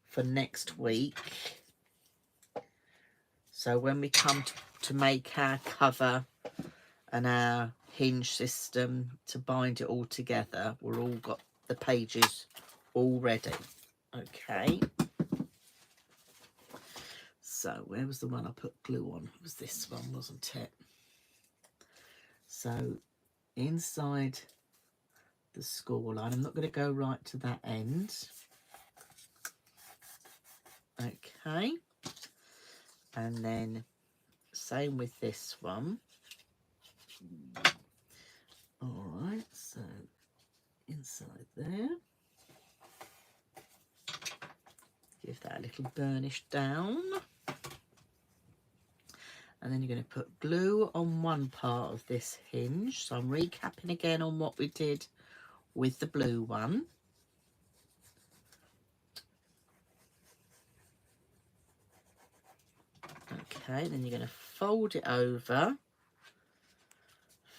for next week. So when we come to make our cover and our hinge system to bind it all together, we've all got the pages all ready. Okay. So where was the one I put glue on? It was this one, wasn't it? So inside the score line, I'm not going to go right to that end. Okay. And then same with this one. All right, so inside there. Give that a little burnish down. And then you're going to put glue on one part of this hinge. So I'm recapping again on what we did with the blue one. Okay, then you're going to fold it over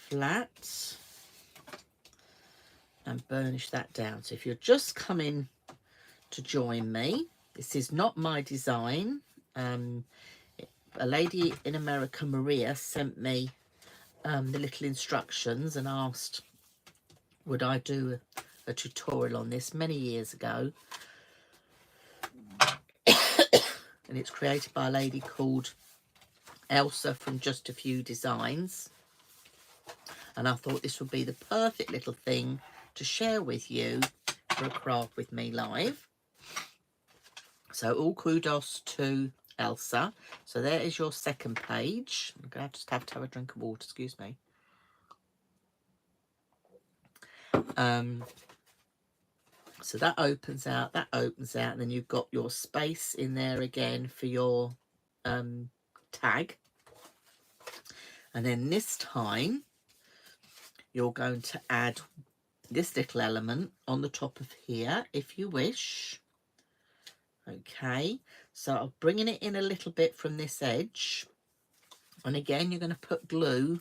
flat and burnish that down. So if you're just coming to join me, this is not my design. A lady in America, Maria, sent me the little instructions and asked would I do a tutorial on this many years ago. And it's created by a lady called Elsa from Just a Few Designs. And I thought this would be the perfect little thing to share with you for a Craft With Me live. So all kudos to Elsa. So there is your second page. I'm going to just have to have a drink of water, excuse me. So that opens out, and then you've got your space in there again for your tag, and then this time you're going to add this little element on the top of here if you wish. Okay, so I'm bringing it in a little bit from this edge, and again you're going to put glue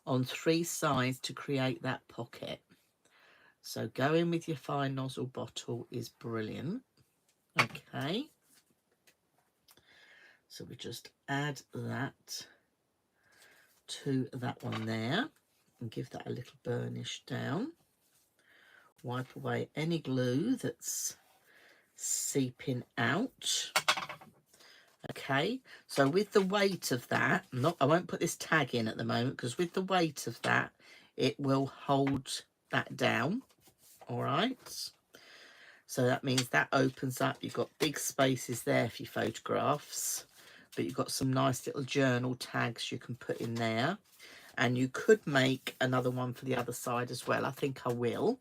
on 3 sides to create that pocket. So go in with your fine nozzle bottle is brilliant. Okay, so we just add that to that one there and give that a little burnish down. Wipe away any glue that's seeping out. Okay, so with the weight of that, I won't put this tag in at the moment, because with the weight of that it will hold that down. All right, so that means that opens up. You've got big spaces there for your photographs, but you've got some nice little journal tags you can put in there, and you could make another one for the other side as well. I think I will.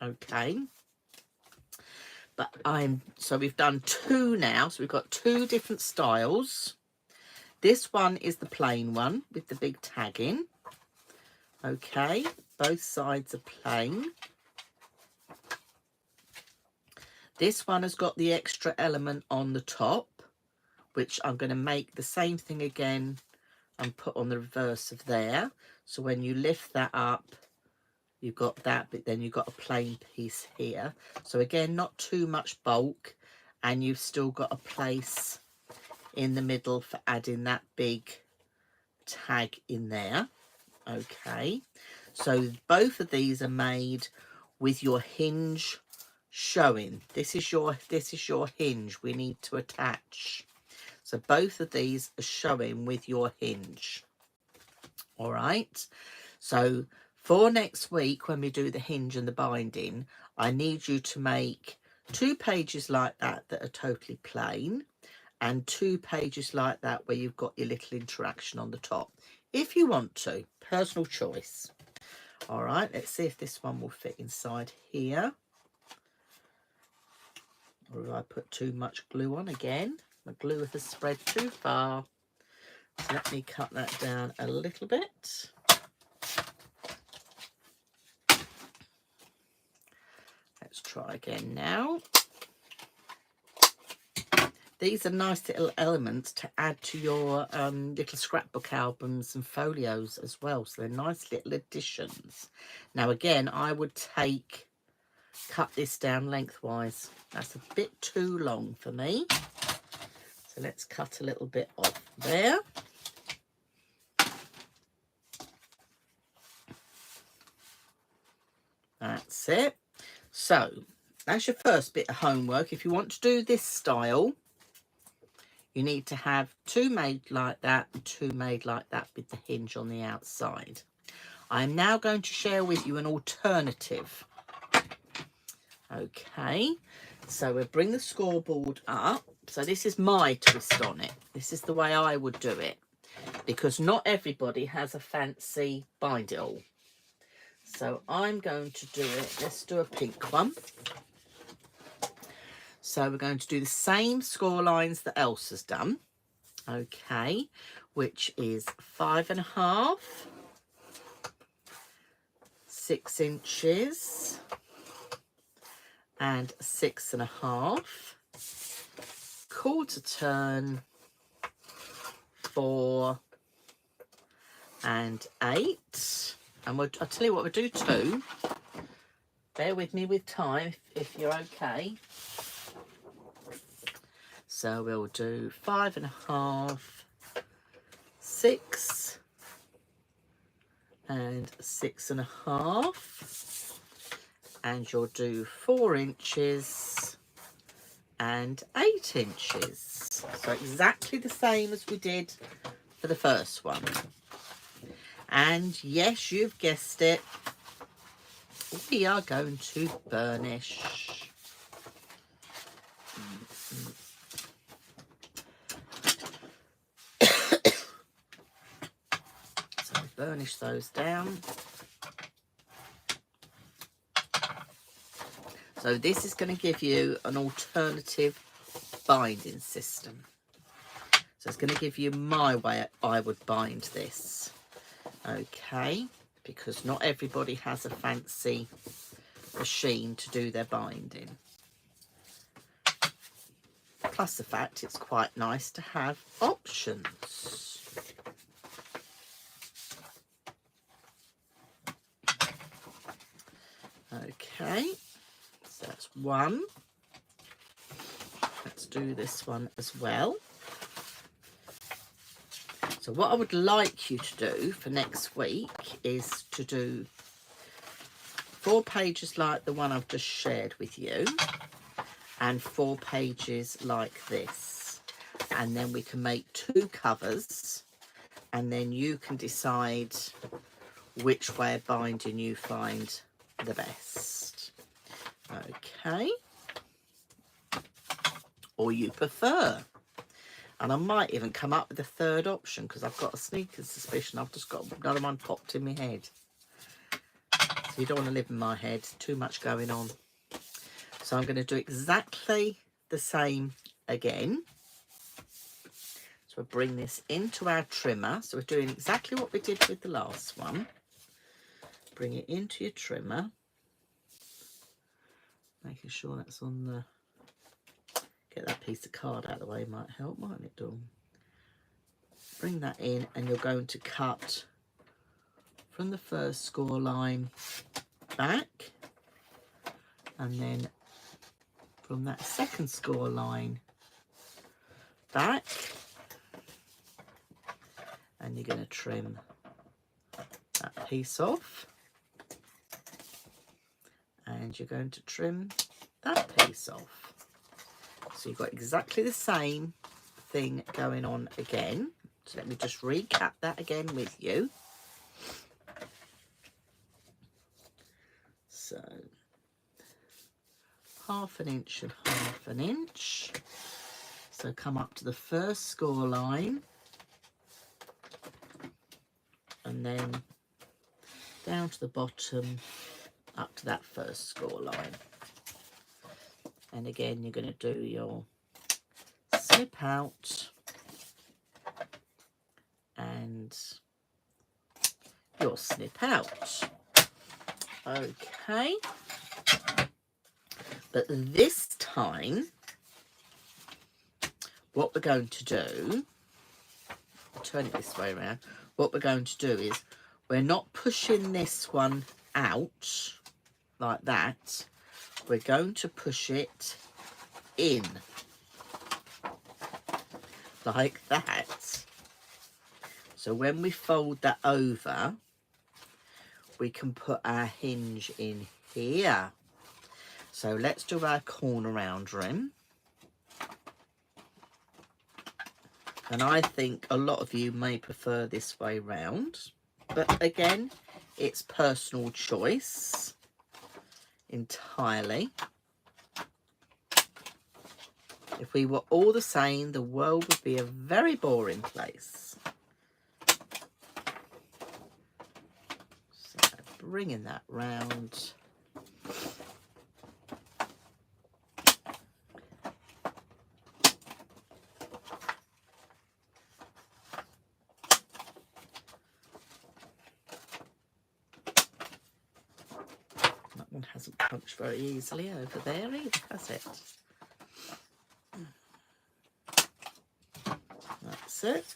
Okay, but so we've done 2 now, so we've got 2 different styles. This one is the plain one with the big tag in. Okay, both sides are plain. This one has got the extra element on the top, which I'm going to make the same thing again and put on the reverse of there. So when you lift that up, you've got that, but then you've got a plain piece here. So again, not too much bulk, and you've still got a place in the middle for adding that big tag in there. Okay, so both of these are made with your hinge showing. This is your hinge we need to attach. So both of these are showing with your hinge. All right, so for next week when we do the hinge and the binding, I need you to make 2 pages like that are totally plain, and 2 pages like that where you've got your little interaction on the top, if you want to. Personal choice. All right, let's see if this one will fit inside here, or if I put too much glue on again. My glue has spread too far, so let me cut that down a little bit. Let's try again now. These are nice little elements to add to your little scrapbook albums and folios as well. So they're nice little additions. Now again, I would cut this down lengthwise. That's a bit too long for me. So let's cut a little bit off there. That's it. So that's your first bit of homework. If you want to do this style, you need to have 2 made like that and 2 made like that with the hinge on the outside. I'm now going to share with you an alternative. Okay, so we'll bring the scoreboard up. So this is my twist on it. This is the way I would do it, because not everybody has a fancy bind it all. So I'm going to do it. Let's do a pink one. So we're going to do the same score lines that Elsa's done. Okay, which is 5.5, 6 inches, and 6.5, quarter turn, 4 and 8. And I'll tell you what, we'll do 2. Bear with me with time if you're okay. So we'll do 5.5, 6, and 6.5, and you'll do 4 inches and 8 inches. So exactly the same as we did for the first one. And yes, you've guessed it, we are going to burnish. So burnish those down. So this is going to give you an alternative binding system. So it's going to give you my way I would bind this. Okay, because not everybody has a fancy machine to do their binding. Plus the fact it's quite nice to have options. Okay, so that's one. Let's do this one as well. So what I would like you to do for next week is to do 4 pages like the one I've just shared with you, and 4 pages like this, and then we can make 2 covers, and then you can decide which way of binding you find the best. Okay, or you prefer. And I might even come up with a third option, because I've got a sneaking suspicion I've just got another one popped in my head. So you don't want to live in my head, too much going on. So I'm going to do exactly the same again. So we'll bring this into our trimmer. So we're doing exactly what we did with the last one. Bring it into your trimmer. Making sure that's on the... Get that piece of card out of the way might help, mightn't it, Dawn? Bring that in, and you're going to cut from the first score line back, and then from that second score line back, and you're going to trim that piece off, and you're going to trim that piece off. So you've got exactly the same thing going on again. So let me just recap that again with you. So 1/2 inch and 1/2 inch. So come up to the first score line, and then down to the bottom up to that first score line. And again, you're going to do your snip out and your snip out. Okay. But this time, what we're going to do, I'll turn it this way around, what we're going to do is we're not pushing this one out like that. We're going to push it in like that. So when we fold that over, we can put our hinge in here. So let's do our corner round rim. And I think a lot of you may prefer this way round, but again, it's personal choice entirely. If we were all the same, the world would be a very boring place. So bringing that round. That one hasn't punched very easily over there either, has it? That's it.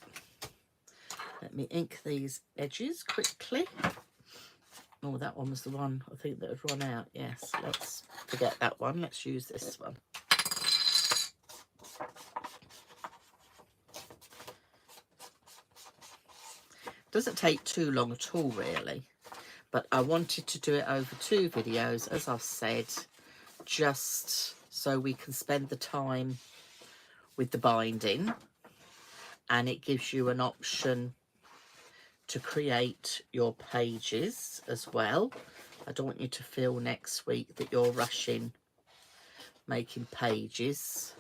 Let me ink these edges quickly. Oh, that one was the one I think that had run out. Yes, let's forget that one. Let's use this one. Doesn't take too long at all, really. But I wanted to do it over 2 videos, as I've said, just so we can spend the time with the binding. And it gives you an option to create your pages as well. I don't want you to feel next week that you're rushing making pages.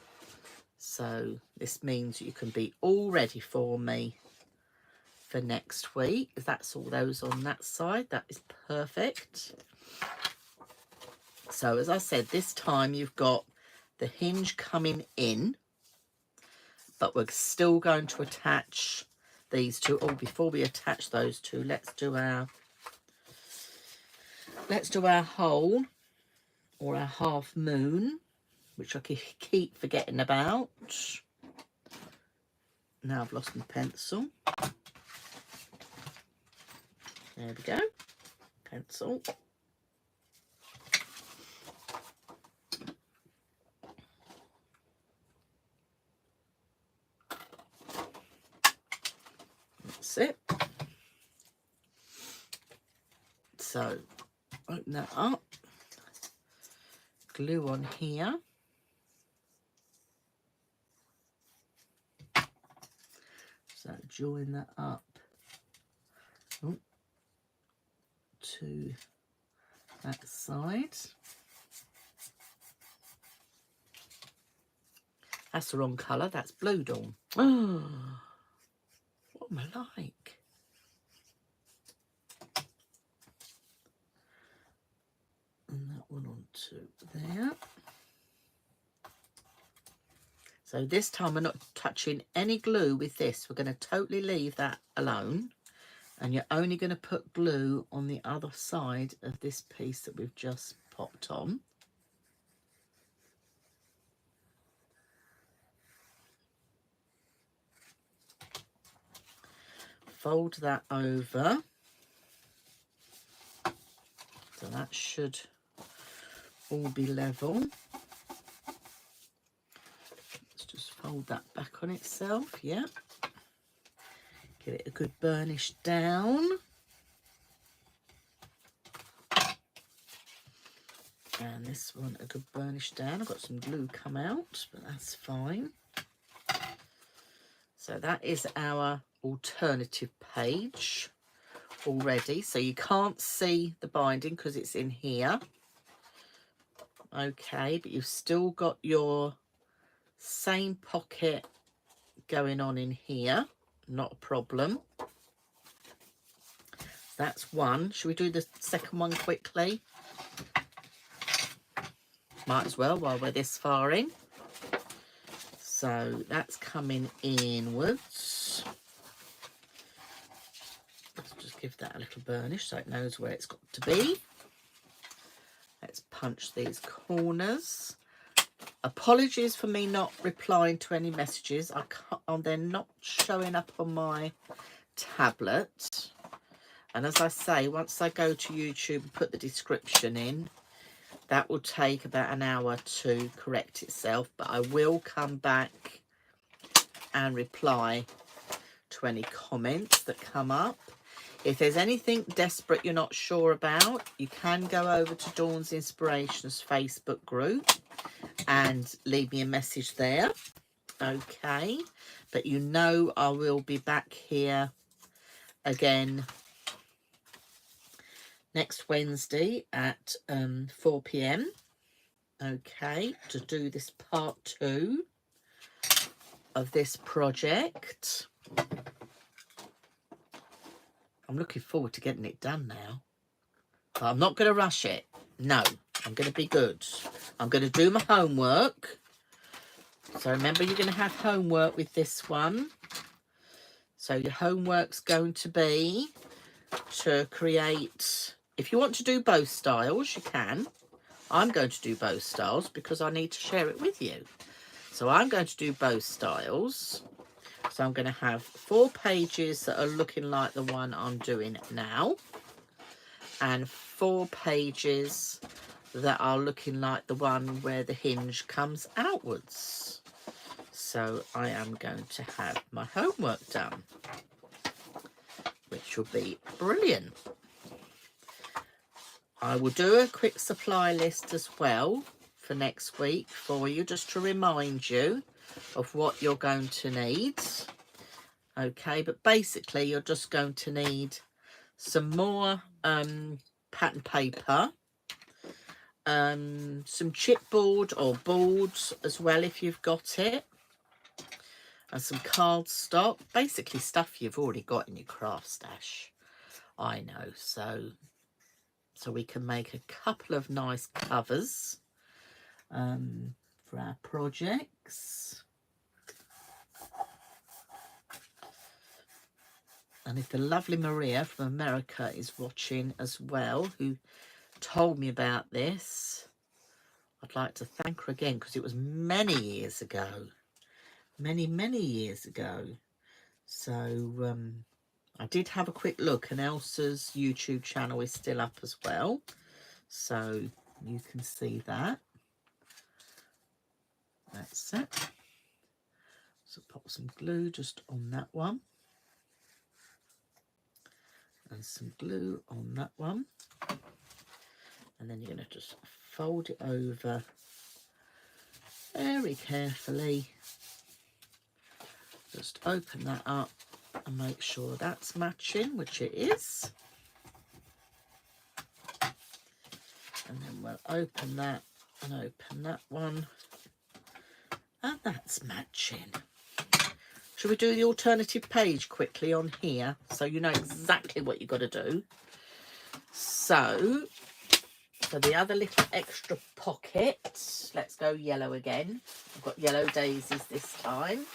So this means you can be all ready for me for next week. If that's all those on that side, that is perfect. So as I said, this time you've got the hinge coming in, but we're still going to attach these two. Oh, before we attach those two, let's do our hole, or our half moon, which I keep forgetting about. Now I've lost my pencil. There we go. Pencil. That's it. So open that up. Glue on here. So join that up to that side. That's the wrong colour. That's Blue Dawn. Oh, what am I like? And that one onto there. So this time we're not touching any glue with this. We're going to totally leave that alone. And you're only going to put glue on the other side of this piece that we've just popped on. Fold that over. So that should all be level. Let's just fold that back on itself, yeah. Give it a good burnish down. And this one a good burnish down. I've got some glue come out, but that's fine. So that is our alternative page already. So you can't see the binding because it's in here. Okay, but you've still got your same pocket going on in here. Not a problem. That's one. Should we do the second one quickly? Might as well while we're this far in. So that's coming inwards. Let's just give that a little burnish so it knows where it's got to be. Let's punch these corners. Apologies for me not replying to any messages. I can't, they're not showing up on my tablet. And as I say, once I go to YouTube and put the description in, that will take about an hour to correct itself. But I will come back and reply to any comments that come up. If there's anything desperate you're not sure about, you can go over to Dawn's Inspirations Facebook group and leave me a message there. Okay, but you know I will be back here again next Wednesday at 4 p.m. Okay, to do this part 2 of this project. I'm looking forward to getting it done now. But I'm not going to rush it. No, I'm going to be good. I'm going to do my homework. So remember, you're going to have homework with this one. So your homework's going to be to create... If you want to do both styles, you can. I'm going to do both styles because I need to share it with you. So I'm going to do both styles. So I'm going to have 4 pages that are looking like the one I'm doing now. And 4 pages that are looking like the one where the hinge comes outwards. So I am going to have my homework done, which will be brilliant. I will do a quick supply list as well for next week for you, just to remind you of what you're going to need. Okay, but basically you're just going to need some more pattern paper, some chipboard or boards as well if you've got it, and some cardstock, basically stuff you've already got in your craft stash. I know, so we can make a couple of nice covers for our projects. And if the lovely Maria from America is watching as well, who told me about this, I'd like to thank her again, because it was many years ago. Many years ago. So I did have a quick look, and Elsa's YouTube channel is still up as well. So you can see that. That's it. So pop some glue just on that one. And some glue on that one. And then you're going to just fold it over very carefully. Just open that up and make sure that's matching, which it is. And then we'll open that and open that one. And that's matching. Should we do the alternative page quickly on here so you know exactly what you've got to do? So, for the other little extra pocket, let's go yellow again. I've got yellow daisies this time.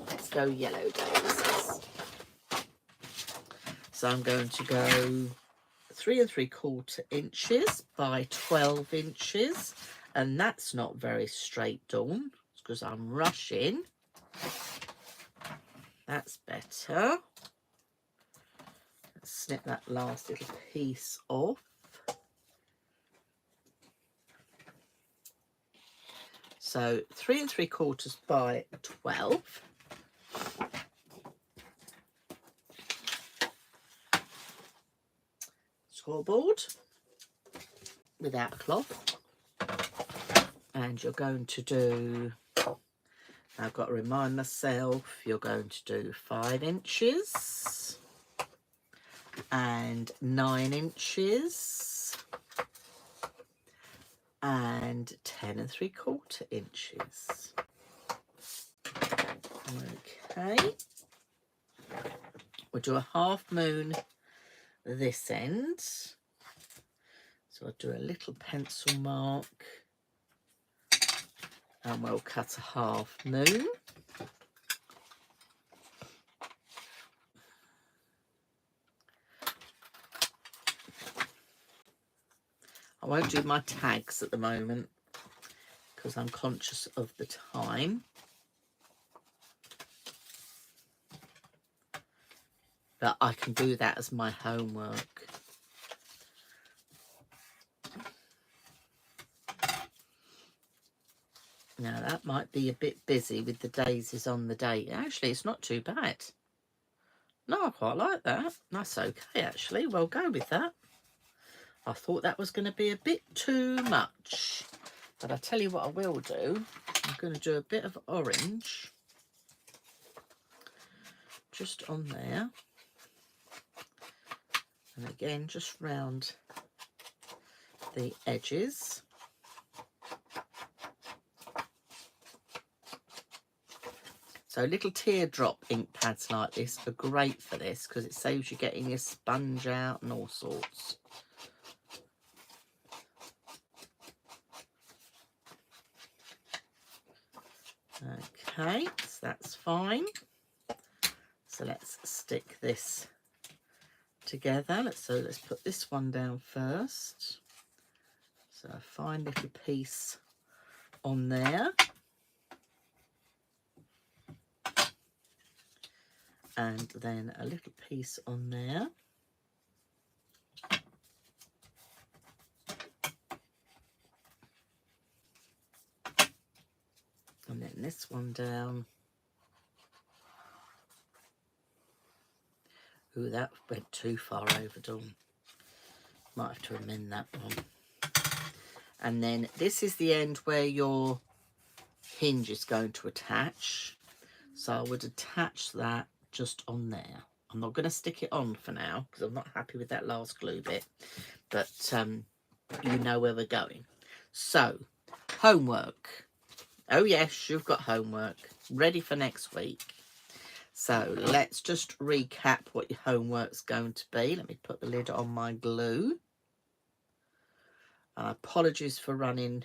Let's go yellow daisies. So I'm going to go 3 3/4 inches by 12 inches. And that's not very straight, Dawn, because I'm rushing. That's better. Let's snip that last little piece off. So 3 3/4 by 12. Scoreboard without a cloth. And you're going to do, I've got to remind myself, you're going to do 5 inches and 9 inches and 10 3/4 inches. Okay. We'll do a half moon this end. So I'll do a little pencil mark. And we'll cut a half moon. I won't do my tags at the moment because I'm conscious of the time. But I can do that as my homework. Now that might be a bit busy with the daisies on the date. Actually, it's not too bad. No, I quite like that. That's okay, actually. We'll go with that. I thought that was going to be a bit too much. But I tell you what I will do. I'm going to do a bit of orange. Just on there. And again, just round the edges. So little teardrop ink pads like this are great for this because it saves you getting your sponge out and all sorts. Okay, so that's fine. So let's stick this together. Let's put this one down first. So a fine little piece on there. And then a little piece on there. And then this one down. Ooh, that went too far over, Dawn. Might have to amend that one. And then this is the end where your hinge is going to attach. So I would attach that just on there. I'm not going to stick it on for now because I'm not happy with that last glue bit. But you know where we're going. So, homework. Oh yes, you've got homework ready for next week. So let's just recap what your homework's going to be. Let me put the lid on my glue. Apologies for running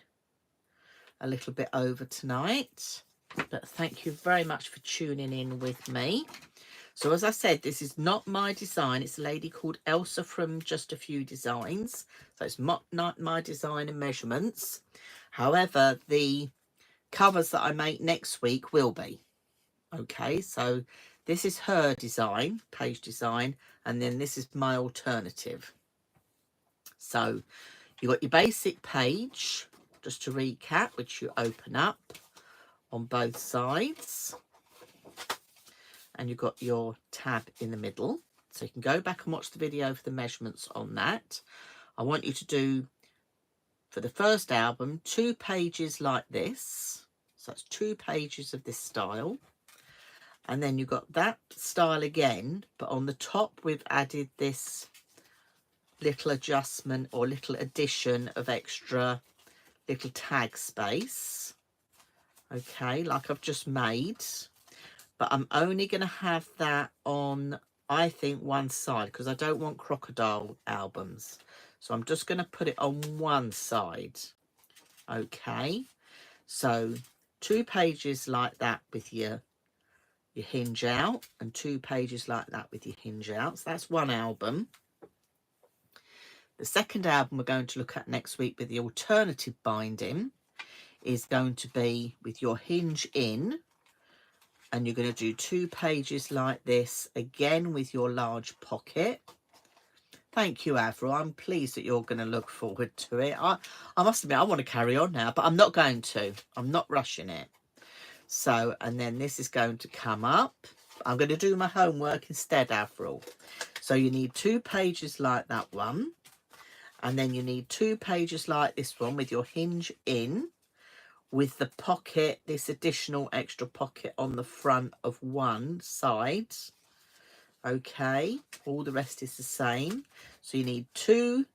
a little bit over tonight. But thank you very much for tuning in with me. So as I said, this is not my design. It's a lady called Elsa from Just a Few Designs. So it's not my design and measurements. However, the covers that I make next week will be. Okay, so this is her design, page design, and then this is my alternative. So you've got your basic page, just to recap, which you open up on both sides. And you've got your tab in the middle. So you can go back and watch the video for the measurements on that. I want you to do, for the first album, 2 pages like this. So that's 2 pages of this style. And then you've got that style again, but on the top we've added this little adjustment or little addition of extra little tag space. Okay, like I've just made. But I'm only going to have that on, I think, one side, because I don't want crocodile albums. So I'm just going to put it on one side. Okay, so 2 pages like that with your hinge out, and 2 pages like that with your hinge out. So that's one album. The second album we're going to look at next week with the alternative binding is going to be with your hinge in. And you're going to do 2 pages like this again with your large pocket. Thank you, Avril. I'm pleased that you're going to look forward to it. I must admit, I want to carry on now, but I'm not going to. I'm not rushing it. So, and then this is going to come up. I'm going to do my homework instead, Avril. So you need 2 pages like that one. And then you need 2 pages like this one with your hinge in, with the pocket, this additional extra pocket on the front of one side. Okay, all the rest is the same. So you need 2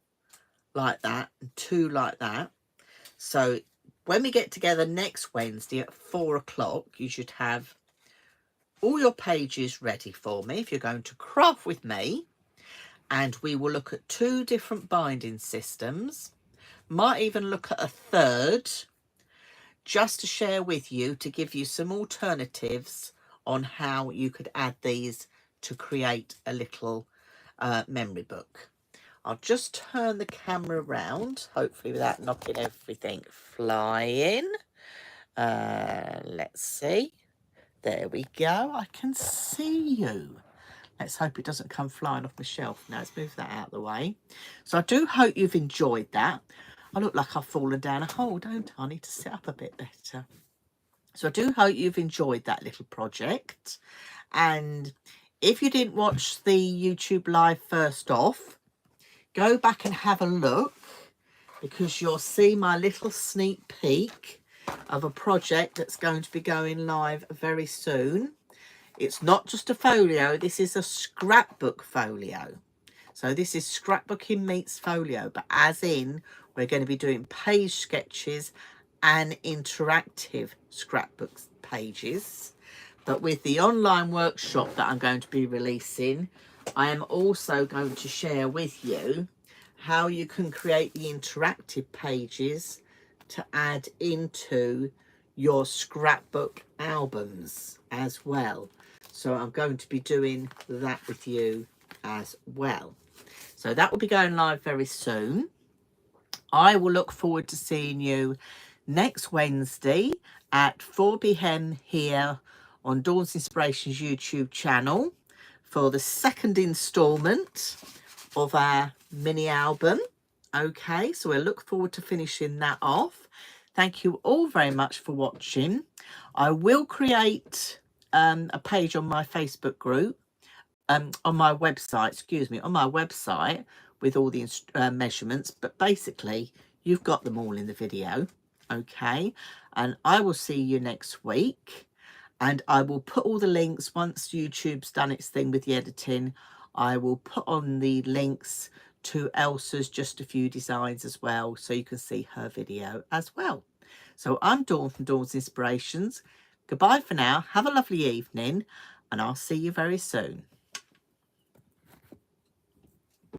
like that and 2 like that. So when we get together next Wednesday at 4 o'clock, you should have all your pages ready for me if you're going to craft with me. And we will look at 2 different binding systems. Might even look at a third, just to share with you, to give you some alternatives on how you could add these to create a little memory book. I'll just turn the camera around, hopefully without knocking everything flying. Let's see. There we go. I can see you. Let's hope it doesn't come flying off the shelf. Now let's move that out of the way. So I do hope you've enjoyed that. I look like I've fallen down a hole, don't I? I need to sit up a bit better. So I do hope you've enjoyed that little project. And if you didn't watch the YouTube live first off, go back and have a look, because you'll see my little sneak peek of a project that's going to be going live very soon. It's not just a folio, this is a scrapbook folio. So this is scrapbooking meets folio, but as in we're going to be doing page sketches and interactive scrapbook pages. But with the online workshop that I'm going to be releasing, I am also going to share with you how you can create the interactive pages to add into your scrapbook albums as well. So I'm going to be doing that with you as well. So that will be going live very soon. I will look forward to seeing you next Wednesday at 4 p.m. here on Dawn's Inspirations YouTube channel for the second instalment of our mini album. Okay, so we'll look forward to finishing that off. Thank you all very much for watching. I will create a page on my Facebook group, on my website, on my website, with all the measurements, but basically you've got them all in the video. Okay, and I will see you next week, and I will put all the links once YouTube's done its thing with the editing. I will put on the links to Elsa's Just a Few Designs as well, so you can see her video as well. So I'm Dawn from Dawn's Inspirations. Goodbye for now. Have a lovely evening, and I'll see you very soon.